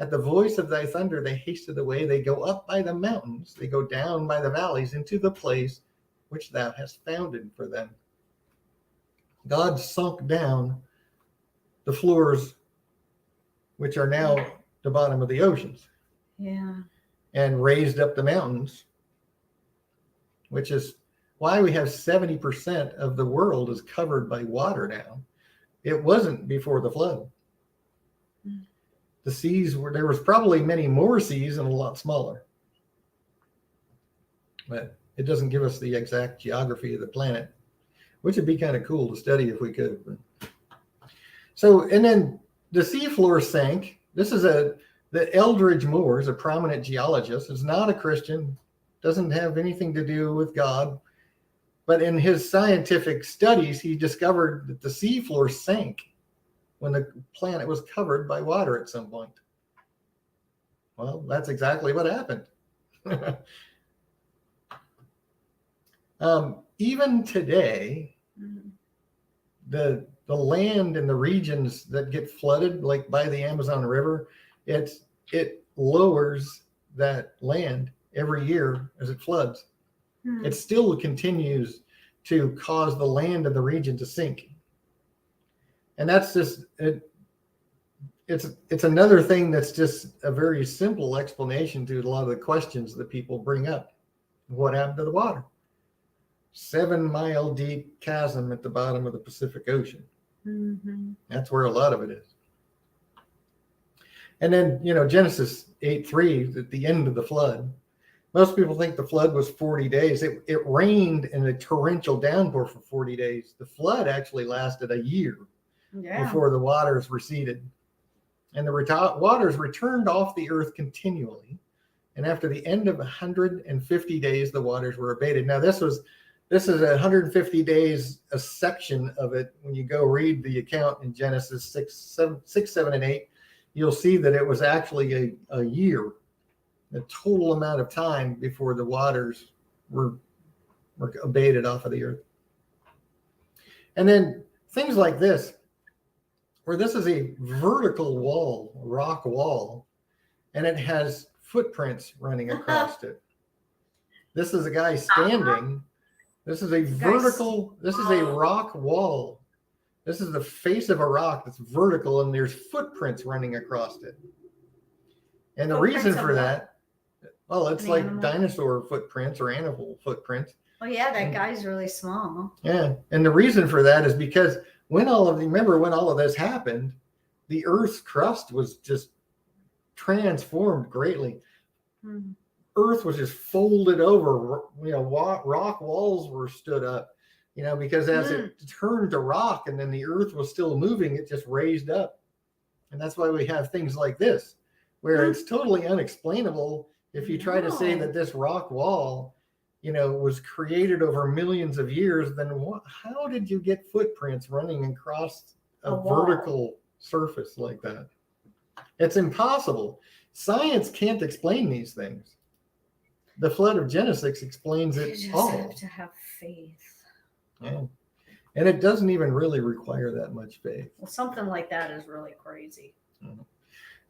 At the voice of thy thunder, they hasted away. They go up by the mountains. They go down by the valleys into the place which thou hast founded for them. God sunk down the floors, which are now the bottom of the oceans, Yeah. and raised up the mountains, which is why we have 70% of the world is covered by water now. It wasn't before the flood. The seas there was probably many more seas and a lot smaller. But it doesn't give us the exact geography of the planet, which would be kind of cool to study if we could. So, and then the seafloor sank. This is the Eldridge Moore is a prominent geologist. Is not a Christian, doesn't have anything to do with God. But in his scientific studies, he discovered that the seafloor sank when the planet was covered by water at some point. Well, that's exactly what happened. Even today, the land in the regions that get flooded, like by the Amazon River, it lowers that land every year as it floods. It still continues to cause the land of the region to sink. And that's just it's another thing that's just a very simple explanation to a lot of the questions that people bring up. What happened to the water? 7-mile deep chasm at the bottom of the Pacific Ocean. That's where a lot of it is. And then, Genesis 8:3, at the end of the flood, most people think the flood was 40 days. It rained in a torrential downpour for 40 days. The flood actually lasted a year before the waters receded. And the waters returned off the earth continually. And after the end of 150 days, the waters were abated. Now, this is 150 days, a section of it. When you go read the account in Genesis 6, 7, and 8, you'll see that it was actually a year, the total amount of time before the waters were abated off of the earth. And then things like this, where this is a vertical wall, rock wall, and it has footprints running across it. This is a guy standing. This is a rock wall. This is the face of a rock that's vertical, and there's footprints running across it. And the reason for that, well, it's like animal. Dinosaur footprints or animal footprints. Oh yeah, that guy's really small. Yeah, and the reason for that is because when all of this happened, the Earth's crust was just transformed greatly. Earth was just folded over. Rock walls were stood up. Because as it turned to rock, and then the Earth was still moving, it just raised up, and that's why we have things like this, where it's totally unexplainable. If you try to say that this rock wall, was created over millions of years, then how did you get footprints running across a vertical surface like that? It's impossible. Science can't explain these things. The flood of Genesis explains it all. You just have to have faith. Yeah. And it doesn't even really require that much faith. Well, something like that is really crazy.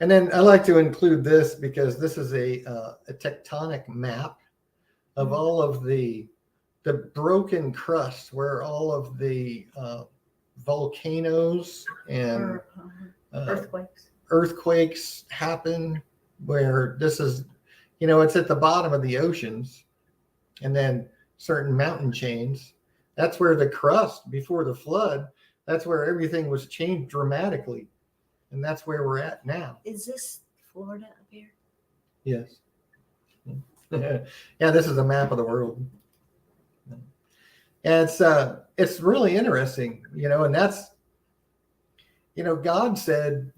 And then I like to include this because this is a tectonic map of all of the broken crust where all of the volcanoes and earthquakes happen, where this is, it's at the bottom of the oceans, and then certain mountain chains. That's where the crust before the flood, that's where everything was changed dramatically. And that's where we're at now. Is this Florida up here? Yes. Yeah, this is a map of the world. And it's really interesting, and that's, God said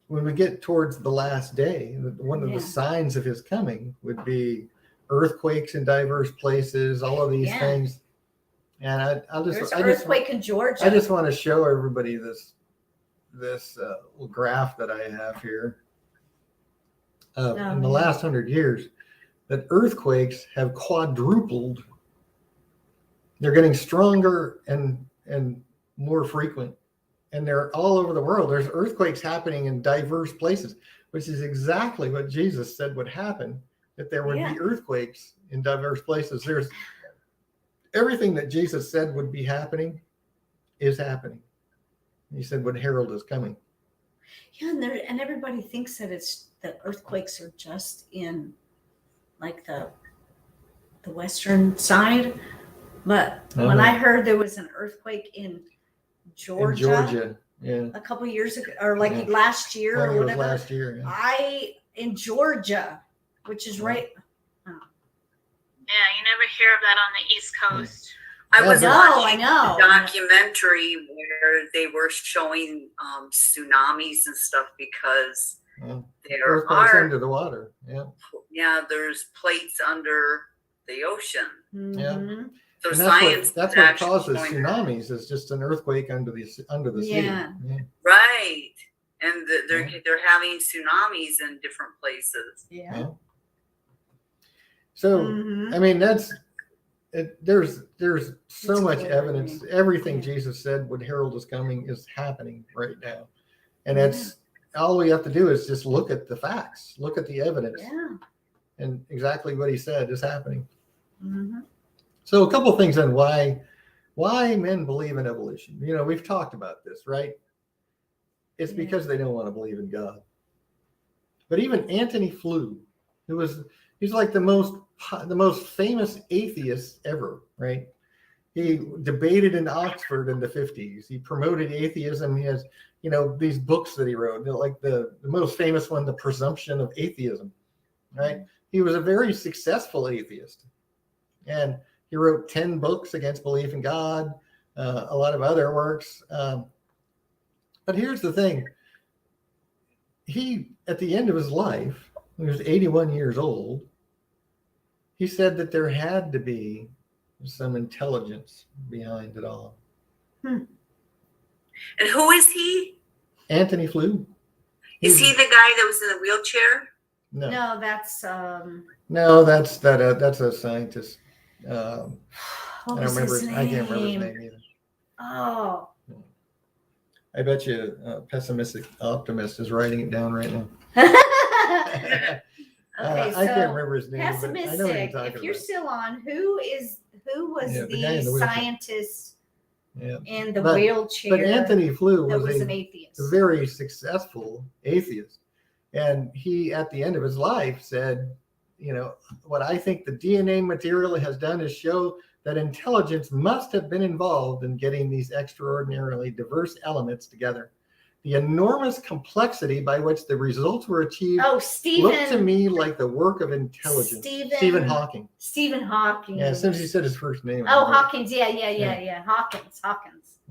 when we get towards the last day, one of the signs of his coming would be earthquakes in diverse places, all of these things. And there's an earthquake in Georgia. I just want to show everybody this little graph that I have here. In the last 100 years, that earthquakes have quadrupled. They're getting stronger and more frequent, and they're all over the world. There's earthquakes happening in diverse places, which is exactly what Jesus said would happen, that there would be earthquakes in diverse places. There's everything that Jesus said would be happening is happening. He said what herald is coming. Yeah, and everybody thinks that that earthquakes are just in like the western side, but when I heard there was an earthquake in Georgia, a couple years ago, or last year or whatever. Last year, in Georgia, which is right. Yeah, you never hear of that on the East Coast. I was watching a documentary where they were showing tsunamis and stuff because there are under the water. There's plates under the ocean. Mm-hmm. So that's what causes tsunamis, is just an earthquake under the sea. Yeah. Right. and they're having tsunamis in different places. Yeah. Yeah. So, I mean, there's so It's much clear, evidence. Everything Yeah. Jesus said would herald his coming is happening right now. And it's all we have to do is just look at the facts, look at the evidence. Yeah. And exactly what he said is happening. Mm-hmm. So a couple of things on why men believe in evolution. You know, we've talked about this, right? It's Yeah. because they don't want to believe in God. But even Antony Flew, he's like the most famous atheist ever, right? He debated in Oxford in the 50s. He promoted atheism. He has, you know, these books that he wrote, like the most famous one, The Presumption of Atheism, right? He was a very successful atheist. And he wrote 10 books against belief in God, a lot of other works. But here's the thing. He, at the end of his life, when he was 81 years old, he said that there had to be some intelligence behind it all. And who is he? Antony Flew. Is he the guy that was in the wheelchair? No, No, that's that's a scientist. I what don't was remember. his I can't remember his name? name either. Oh. I bet you a pessimistic optimist is writing it down right now. Okay, I can't so remember his name, but I know what you're pessimistic. talking If you're about. still on, who was Yeah, the guy in the the wheelchair. scientist Yeah. in the But wheelchair Antony Flew that was was an a atheist? very successful atheist. And he, at the end of his life, said, you know, what I think the DNA material has done is show that intelligence must have been involved in getting these extraordinarily diverse elements together. The enormous complexity by which the results were achieved Oh, looked to me like the work of intelligence. Stephen Hawking. Stephen Hawking. Yeah, as soon as he said his first name. Oh, I knew it. Hawkins. Yeah. Hawkins.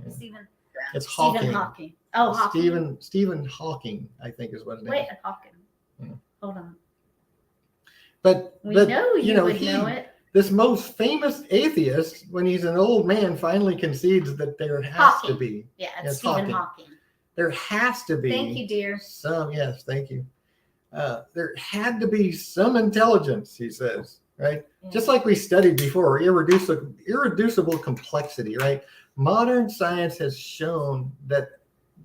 Yeah. Stephen It's Hawking. Oh, Hawking. Stephen Hawking, I think is what his name Wait, is. Hawking. Yeah. Hold on. But We know you would he, know it. This most famous atheist, when he's an old man, finally concedes that there has to Hawking. be. Yeah, Yes, it's Stephen Hawking. Hawking. There has to be. Thank you, dear. Yes, thank you. There had to be some intelligence, he says, right? Yeah. Just like we studied before, irreducible complexity, right? Modern science has shown that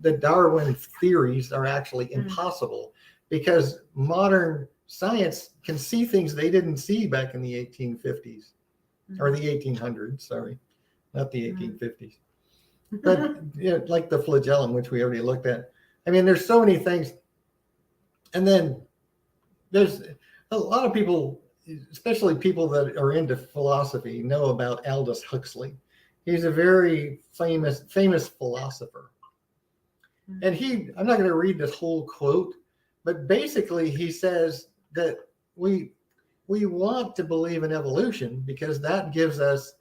the Darwin theories are actually impossible because modern science can see things they didn't see back in the 1850s or the 1800s, sorry, not the 1850s. But you know, like the flagellum, which we already looked at. I mean, there's so many things. And then there's a lot of people, especially people that are into philosophy, know about Aldous Huxley. He's a very famous philosopher. And I'm not going to read this whole quote, but basically he says that we want to believe in evolution because that gives us,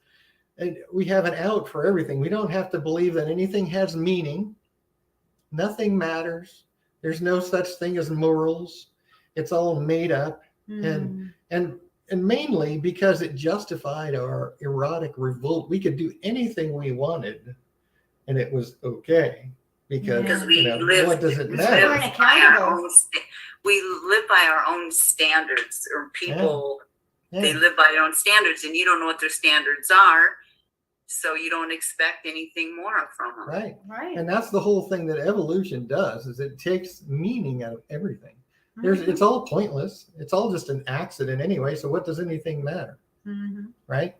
we have an out for everything. We don't have to believe that anything has meaning. Nothing matters. There's no such thing as morals. It's all made up. And mainly because it justified our erotic revolt. We could do anything we wanted and it was okay. Because what does it matter? We live by our own standards, or people, they live by their own standards, and you don't know what their standards are, so you don't expect anything more from them. Right. And that's the whole thing that evolution does, is it takes meaning out of everything. It's all pointless. It's all just an accident anyway, so what does anything matter? Right?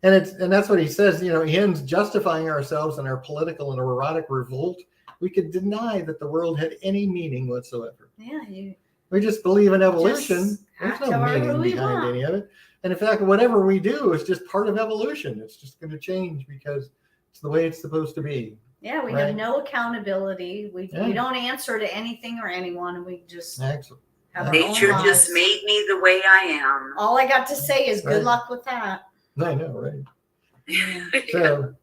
And that's what he says, you know, he ends justifying ourselves in our political and erotic revolt. We could deny that the world had any meaning whatsoever. We just believe in evolution. There's no meaning behind any of it. And in fact, whatever we do is just part of evolution. It's just going to change because it's the way it's supposed to be. Yeah, we have no accountability. We don't answer to anything or anyone, and we just have our own Nature lives. just made me the way I am. All I got to say is good luck with that. I know, right? So,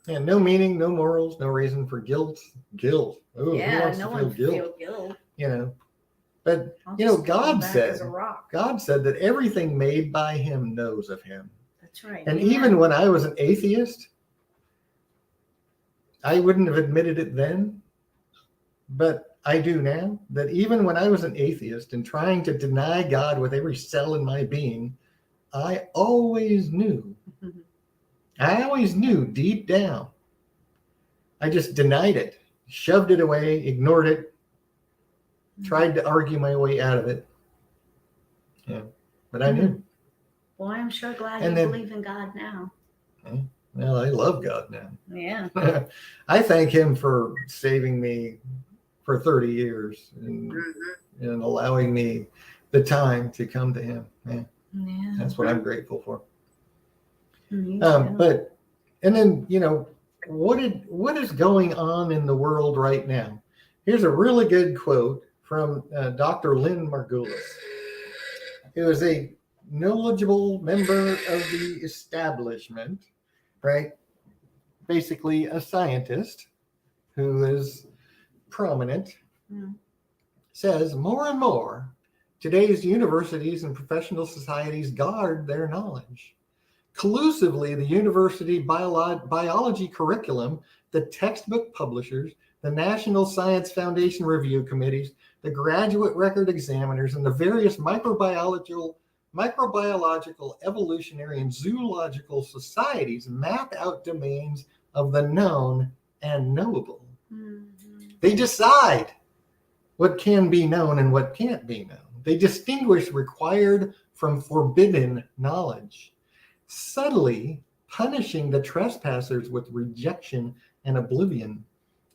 yeah, no meaning, no morals, no reason for guilt. Oh, who wants no to one feel feel guilt. You know, but God said that everything made by Him knows of Him. That's right. And even when I was an atheist, I wouldn't have admitted it then, but I do now, that even when I was an atheist and trying to deny God with every cell in my being, I always knew deep down. I just denied it, shoved it away, ignored it, tried to argue my way out of it. Yeah, but I knew. Boy, I'm sure glad And you then- believe in God now. Well, I love God now. Yeah. I thank him for saving me for 30 years and allowing me the time to come to him. Yeah, Yeah. that's what I'm grateful for. Me too. But, and then, you know, what is going on in the world right now? Here's a really good quote from Dr. Lynn Margulis, who is a knowledgeable member of the establishment, right? Basically a scientist who is prominent, says more and more today's universities and professional societies guard their knowledge. Collusively, the university biology curriculum, the textbook publishers, the National Science Foundation review committees, the graduate record examiners, and the various microbiological, evolutionary, and zoological societies map out domains of the known and knowable. They decide what can be known and what can't be known. They distinguish required from forbidden knowledge, subtly punishing the trespassers with rejection and oblivion.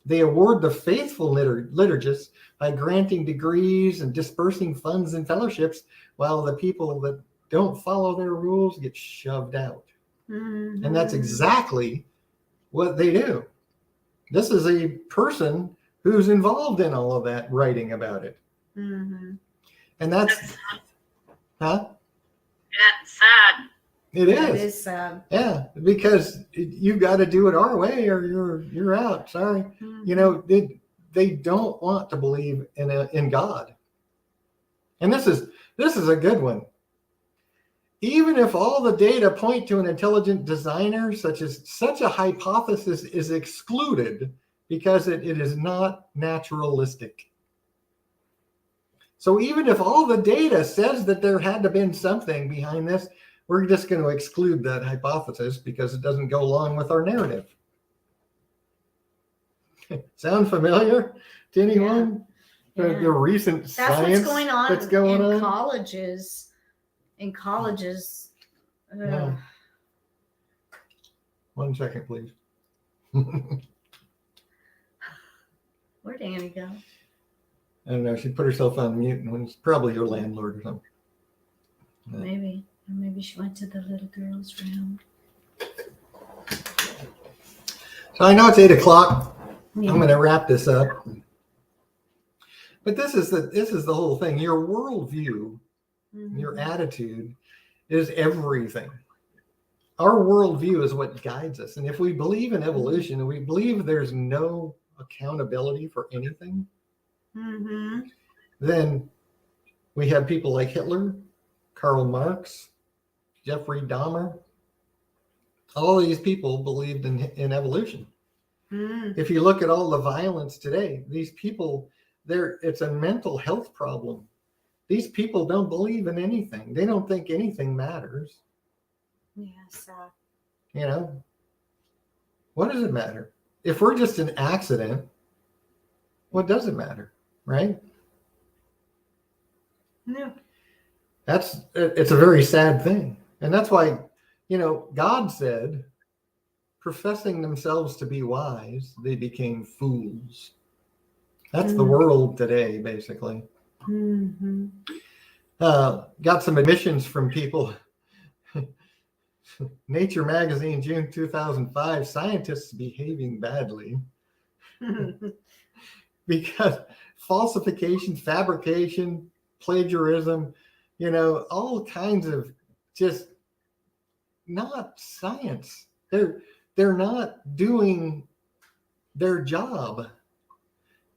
They award the faithful liturgists by granting degrees and dispersing funds and fellowships, while the people that don't follow their rules get shoved out. And that's exactly what they do. This is a person who's involved in all of that, writing about it. And that's, huh? Yeah, sad. It That is. is sad. Yeah, because you got to do it our way or you're out. Sorry. You know, they don't want to believe in God. And this is a good one. Even if all the data point to an intelligent designer, such a hypothesis is excluded because it is not naturalistic. So even if all the data says that there had to have been something behind this, we're just going to exclude that hypothesis because it doesn't go along with our narrative. Sound familiar to anyone? Yeah. The recent That's science what's going on that's going in on? colleges. In colleges. Yeah. 1 second, please. Where'd Annie go? I don't know. She put herself on mute, and it's probably your landlord or something. Yeah. Maybe. Or maybe she went to the little girls' room. So I know it's 8 o'clock. Yeah. I'm going to wrap this up. But this is the whole thing. Your worldview, your attitude is everything. Our worldview is what guides us. And if we believe in evolution and we believe there's no accountability for anything, then we have people like Hitler, Karl Marx, Jeffrey Dahmer. All these people believed in evolution. If you look at all the violence today, these people, it's a mental health problem. These people don't believe in anything. They don't think anything matters. Yes. You know, what does it matter? If we're just an accident, what does it matter, right? No. It's a very sad thing. And that's why, you know, God said, professing themselves to be wise, they became fools. That's the world today, basically. Got some admissions from people. Nature magazine, June 2005, scientists behaving badly. Because falsification, fabrication, plagiarism, you know, all kinds of just not science. They're not doing their job.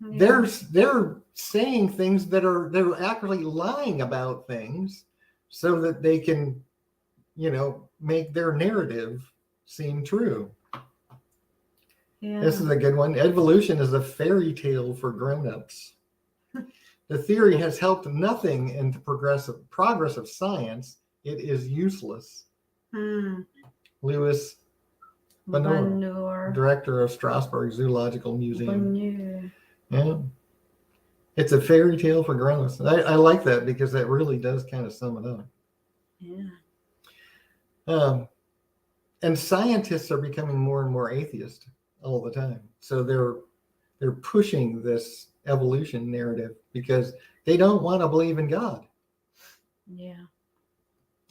Yeah. They're saying things they're actually lying about things so that they can, you know, make their narrative seem true. Yeah. This is a good one. Evolution is a fairy tale for grown-ups. The theory has helped nothing in the progress of science. It is useless. Louis Bonheur, director of Strasbourg Zoological Museum. Yeah. It's a fairy tale for grown-ups. I like that because that really does kind of sum it up. Yeah. And scientists are becoming more and more atheist all the time. So they're pushing this evolution narrative because they don't want to believe in God. Yeah.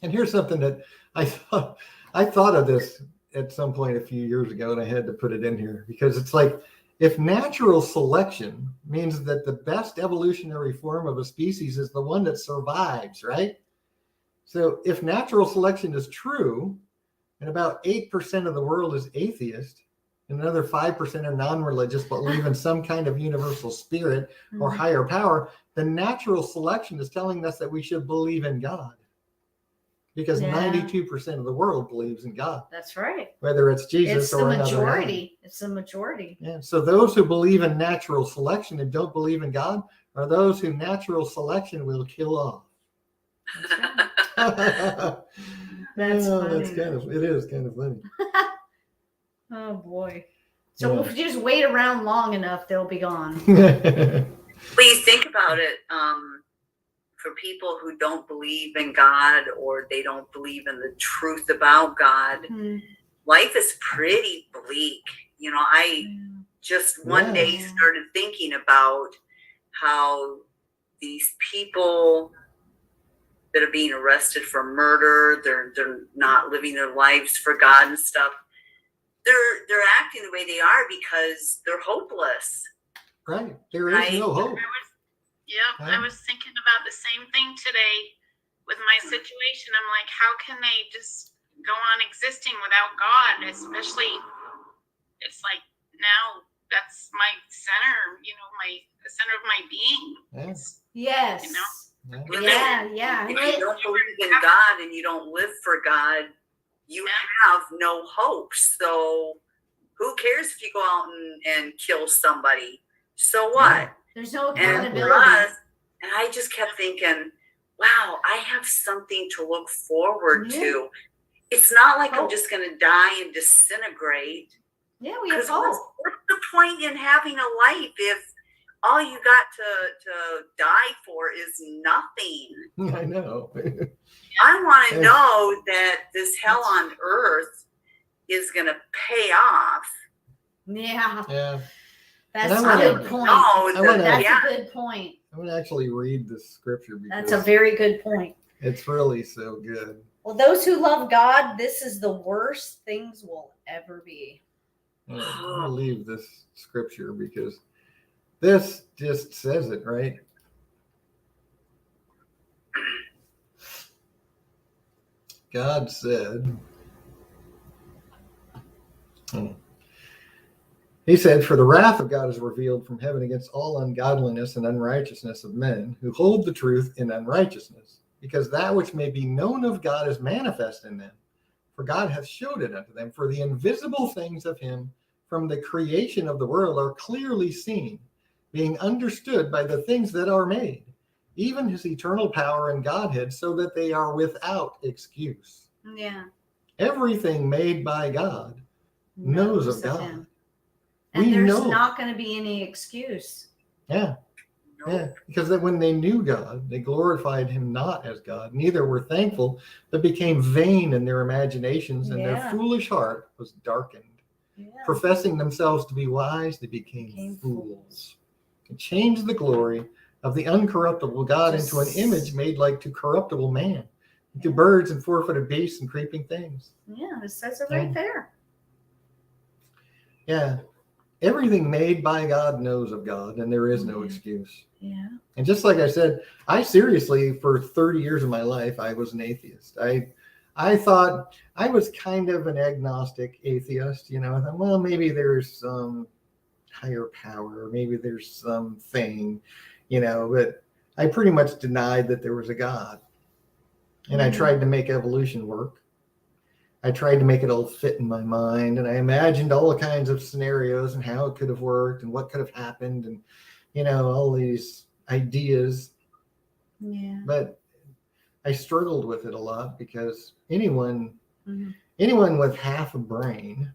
And here's something that I thought of this at some point a few years ago, and I had to put it in here because it's like, if natural selection means that the best evolutionary form of a species is the one that survives, right? So if natural selection is true, and about 8% of the world is atheist, and another 5% are non-religious, but believe in some kind of universal spirit or higher power, then natural selection is telling us that we should believe in God. Because 92% of the world believes in God. That's right. Whether it's Jesus or another majority. It's the majority. Yeah. So those who believe in natural selection and don't believe in God are those who natural selection will kill off. That's funny. It is kind of funny. Oh boy. So if you just wait around long enough, they'll be gone. Please think about it. For people who don't believe in God or they don't believe in the truth about God, life is pretty bleak. You know, I just one day started thinking about how these people that are being arrested for murder, they're not living their lives for God and stuff. They're acting the way they are because they're hopeless. Right. There is no hope. I was thinking about the same thing today with my situation. I'm like, how can they just go on existing without God? Especially, it's like now that's my center, the center of my being. Yes. If you don't believe in God and you don't live for God, you have no hope. So who cares if you go out and kill somebody? So what? There's no accountability. And I just kept thinking, wow, I have something to look forward to. It's not like I'm just going to die and disintegrate. Yeah, we have hope. What's the point in having a life if all you got to die for is nothing? I know. I want to know that this hell on earth is going to pay off. Yeah. That's a good point. That's a good point. I'm going to actually read the scripture because that's a very good point. It's really so good. Well, those who love God, this is the worst things will ever be. I'm going to leave this scripture because this just says it, right? God said, He said, for the wrath of God is revealed from heaven against all ungodliness and unrighteousness of men who hold the truth in unrighteousness, because that which may be known of God is manifest in them. For God hath showed it unto them. For the invisible things of him from the creation of the world are clearly seen, being understood by the things that are made, even his eternal power and Godhead, so that they are without excuse. Yeah. Everything made by God knows of God. Him. And there's not going to be any excuse. Yeah. Yeah. Because when they knew God, they glorified him not as God. Neither were thankful, but became vain in their imaginations, and their foolish heart was darkened. Yeah. Professing themselves to be wise, they became fools. And changed the glory of the uncorruptible God into an image made like to corruptible man, to birds and four-footed beasts and creeping things. Yeah, it says it right there. Yeah. Everything made by God knows of God, and there is no excuse. Yeah. And just like I said, I seriously, for 30 years of my life, I was an atheist. I thought I was kind of an agnostic atheist, I thought, well, maybe there's some higher power, maybe there's something, but I pretty much denied that there was a God. And I tried to make evolution work. I tried to make it all fit in my mind, and I imagined all kinds of scenarios and how it could have worked and what could have happened, and all these ideas, Yeah. but I struggled with it a lot because anyone Mhm. with half a brain,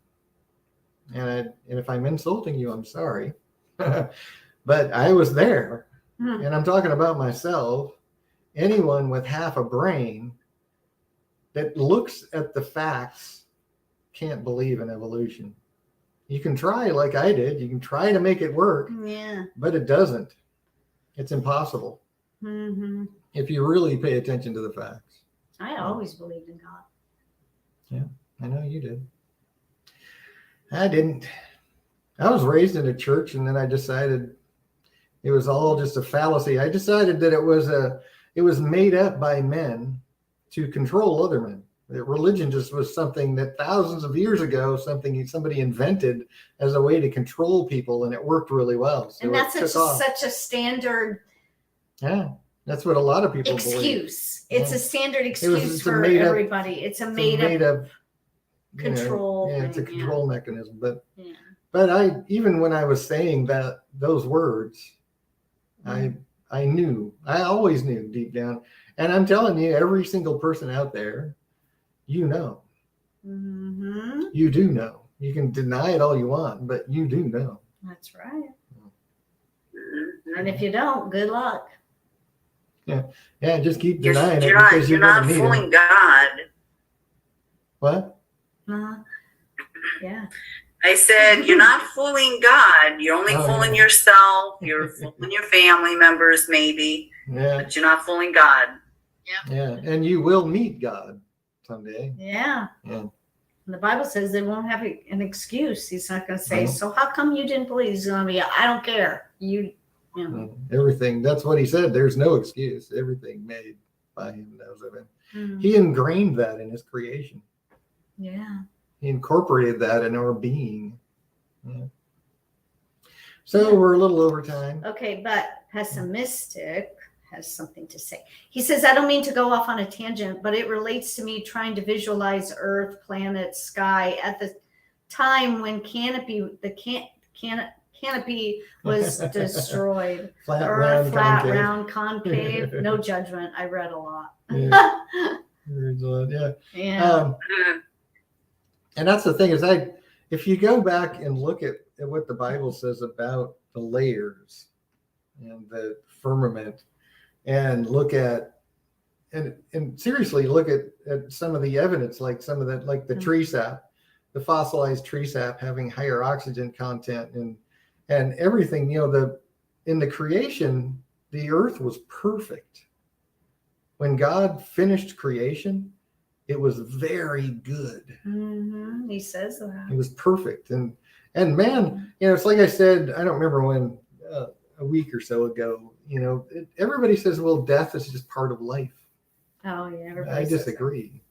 and if I'm insulting you, I'm sorry, but I was there, Mhm. and I'm talking about myself. Anyone with half a brain that looks at the facts can't believe in evolution. You can try like I did. You can try to make it work, Yeah. but it doesn't. It's impossible Mm-hmm. if you really pay attention to the facts. I always believed in God. I know you did. I didn't. I was raised in a church, and then I decided it was all just a fallacy. I decided that it was made up by men to control other men. That religion just was something that thousands of years ago, somebody invented as a way to control people, and it worked really well. So And that's it took off. such a standard Yeah, that's what a lot of people believe. excuse. It's Yeah. a standard It's excuse a for made up- everybody. It's a made up control Yeah, it's a thing, yeah. control mechanism. But Yeah. But even when I was saying those words, I knew. I always knew deep down. And I'm telling you, every single person out there, you know. Mm-hmm. You do know. You can deny it all you want, but you do know. That's right. Mhm. And if you don't, good luck. Yeah, just keep You're, denying you're it not, because you're you're not going to need fooling it. God. What? Yeah. I said, you're not fooling God. You're only Oh, fooling yeah. yourself. You're fooling your family members, maybe, Yeah, but you're not fooling God. yeah. And you will meet God someday. Yeah. Yeah. And the Bible says they won't have an excuse. He's not going to say, No. so how come you didn't believe? He's going to be, I don't care. You know. Everything. That's what he said. There's no excuse. Everything made by him knows of him. Mhm. He ingrained that in his creation. Yeah. He incorporated that in our being. Yeah. So we're a little over time. Okay, but Pessimistic has something to say. He says, I don't mean to go off on a tangent, but it relates to me trying to visualize Earth, planet, sky at the time when canopy was destroyed. Flat, Earth, round, flat, concave. round, concave. No judgment. I read a lot. Yeah. Yeah. Yeah. And that's the thing is if you go back and look at what the Bible says about the layers and the firmament and look at and seriously look at some of the evidence, like some of that, like the tree sap, the fossilized tree sap having higher oxygen content and everything, in the creation, the earth was perfect. When God finished creation, it was very good. Mm-hmm. He says that. It was perfect. And man, it's like I said, I don't remember when, a week or so ago, everybody says, well, death is just part of life. Oh, yeah. Everybody I says that. disagree.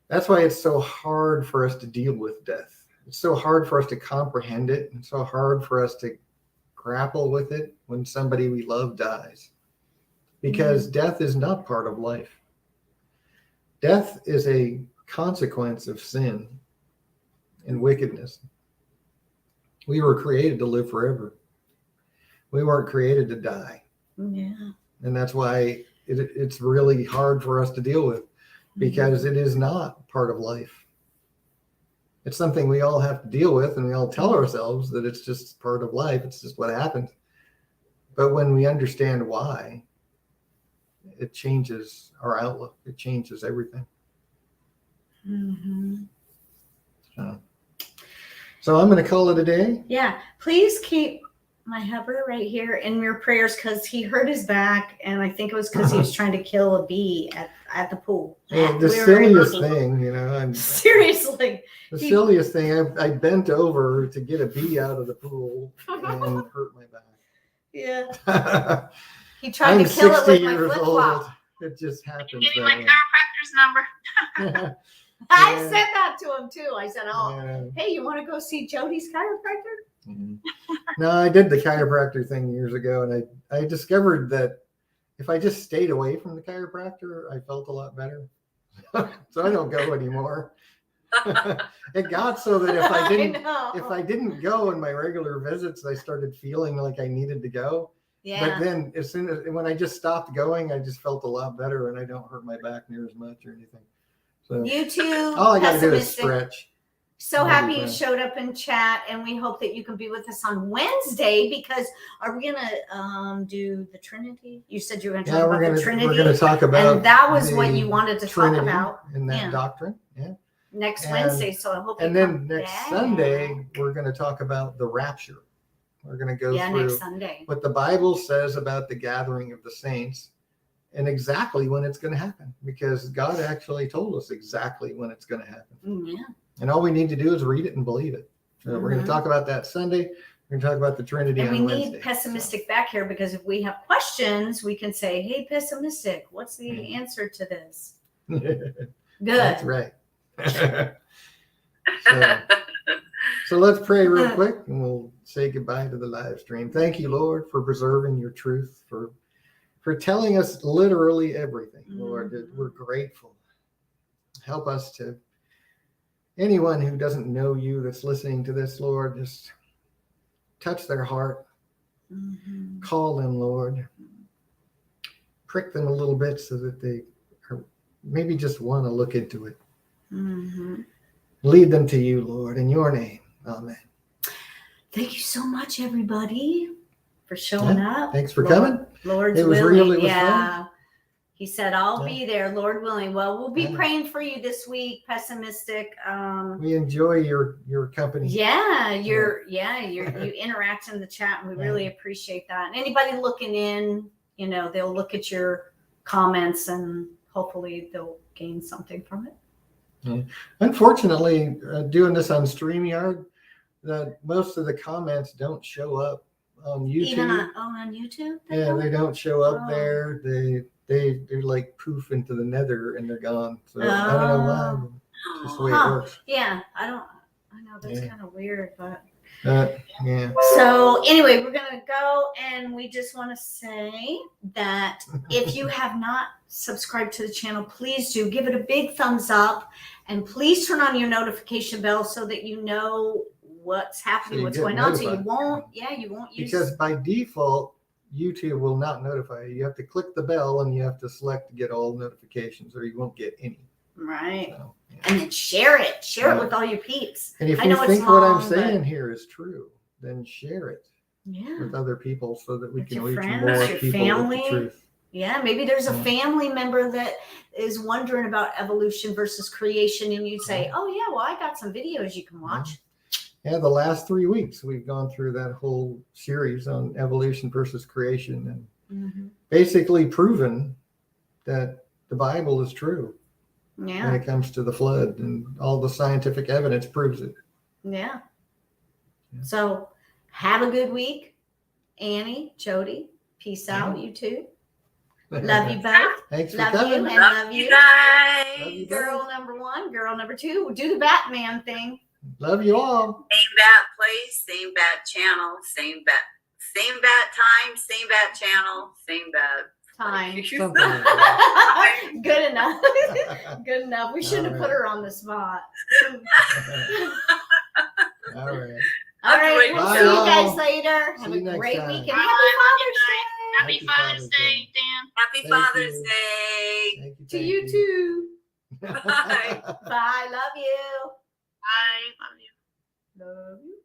That's why it's so hard for us to deal with death. It's so hard for us to comprehend it. It's so hard for us to grapple with it when somebody we love dies. Because death is not part of life. Death is a consequence of sin and wickedness. We were created to live forever. We weren't created to die. Yeah. And that's why it's really hard for us to deal with, because it is not part of life. It's something we all have to deal with, and we all tell ourselves that it's just part of life. It's just what happens. But when we understand why, it changes our outlook. It changes everything. Mm-hmm. So I'm going to call it a day. Yeah. Please keep my hubby right here in your prayers, because he hurt his back, and I think it was because he was trying to kill a bee at the pool. And the We were very silliest lucky. thing, Seriously. the silliest thing, I bent over to get a bee out of the pool and hurt my Yeah. back. He tried I'm to kill it 60 with my years flip old. flop. It just happens. Give me my that chiropractor's number. way. I Yeah. said that to him too. I said, "Oh, Yeah. hey, you want to go see Jody's chiropractor?" Mhm. No, I did the chiropractor thing years ago, and I discovered that if I just stayed away from the chiropractor, I felt a lot better. So I don't go anymore. It got so that if I didn't know. go in my regular visits, I started feeling like I needed to go. Yeah. But then as soon as when I just stopped going, I just felt a lot better, and I don't hurt my back near as much or anything. So You too. all I got to do is Pessimistic. stretch. So happy you showed up in chat, and we hope that you can be with us on Wednesday, because are we gonna do the Trinity? You said you were gonna talk about the Trinity. We're gonna talk about, and that was what you wanted to Trinity talk about in that yeah. doctrine. Yeah. Next Wednesday. So I hope. And you then come next back. Sunday we're gonna talk about the rapture. We're gonna go through next Sunday. what the Bible says about the gathering of the saints and exactly when it's going to happen, because God actually told us exactly when it's going to happen. Yeah. And all we need to do is read it and believe it. So we're going to talk about that Sunday. We're going to talk about the Trinity and on Wednesday. We need Pessimistic back here, because if we have questions, we can say, hey, Pessimistic, what's the answer to this? Good. That's right. So let's pray real quick, and we'll say goodbye to the live stream. Thank you, Lord, for preserving your truth, for telling us literally everything, Lord. That we're grateful. Help us to, anyone who doesn't know you that's listening to this, Lord, just touch their heart. Call them, Lord. Prick them a little bit so that they maybe just want to look into it. Lead them to you, Lord, in your name. Amen. Thank you so much, everybody, for showing up. Thanks for coming. Lord's It was willing. real. It was fun. He said, I'll be there, Lord willing. Well, we'll be praying for you this week, Pessimistic. We enjoy your company. You interact in the chat, and we really appreciate that. And anybody looking in, they'll look at your comments, and hopefully they'll gain something from it. Yeah. Unfortunately, doing this on StreamYard, that most of the comments don't show up on YouTube. Even on YouTube? They don't show up there. They're like poof into the nether, and they're gone. So I don't know why. It's just the way it works. Yeah, I know that's kind of weird, but yeah. So anyway, we're gonna go, and we just want to say that if you have not subscribed to the channel, please do give it a big thumbs up, and please turn on your notification bell so that you know what's happening, what's going on. So you won't use, because by default YouTube will not notify you. You have to click the bell, and you have to select to get all notifications, or you won't get any. Right. So, and then share it with all your peeps. And if you think what I'm saying here is true, then share it with other people so that we can reach friends, more your people family. with the truth. Yeah, maybe there's a family member that is wondering about evolution versus creation, and you say, oh yeah, well, I got some videos you can watch. Yeah, the last 3 weeks we've gone through that whole series on evolution versus creation, and basically proven that the Bible is true when it comes to the flood, and all the scientific evidence proves it. Yeah. So have a good week, Annie, Jody. Peace out, you too. Love you both. Thanks for love coming. You and love you. Guys. Love you Girl both. number 1, girl number 2. Do the Batman thing. Love you all. Same bat place, same bat channel, same bat time, same bat channel, same bat Time. Something like that. Good enough. Good enough. We shouldn't have put her on the spot. All right. All right. We'll Bye, see you all. guys later. See Have you a next great time. weekend. Bye. Happy Father's Day. Happy Father's Day, Dan. Happy Thank Father's you. Day. Thank To you too. Bye. Bye. Love you. Bye. Love you. Love you.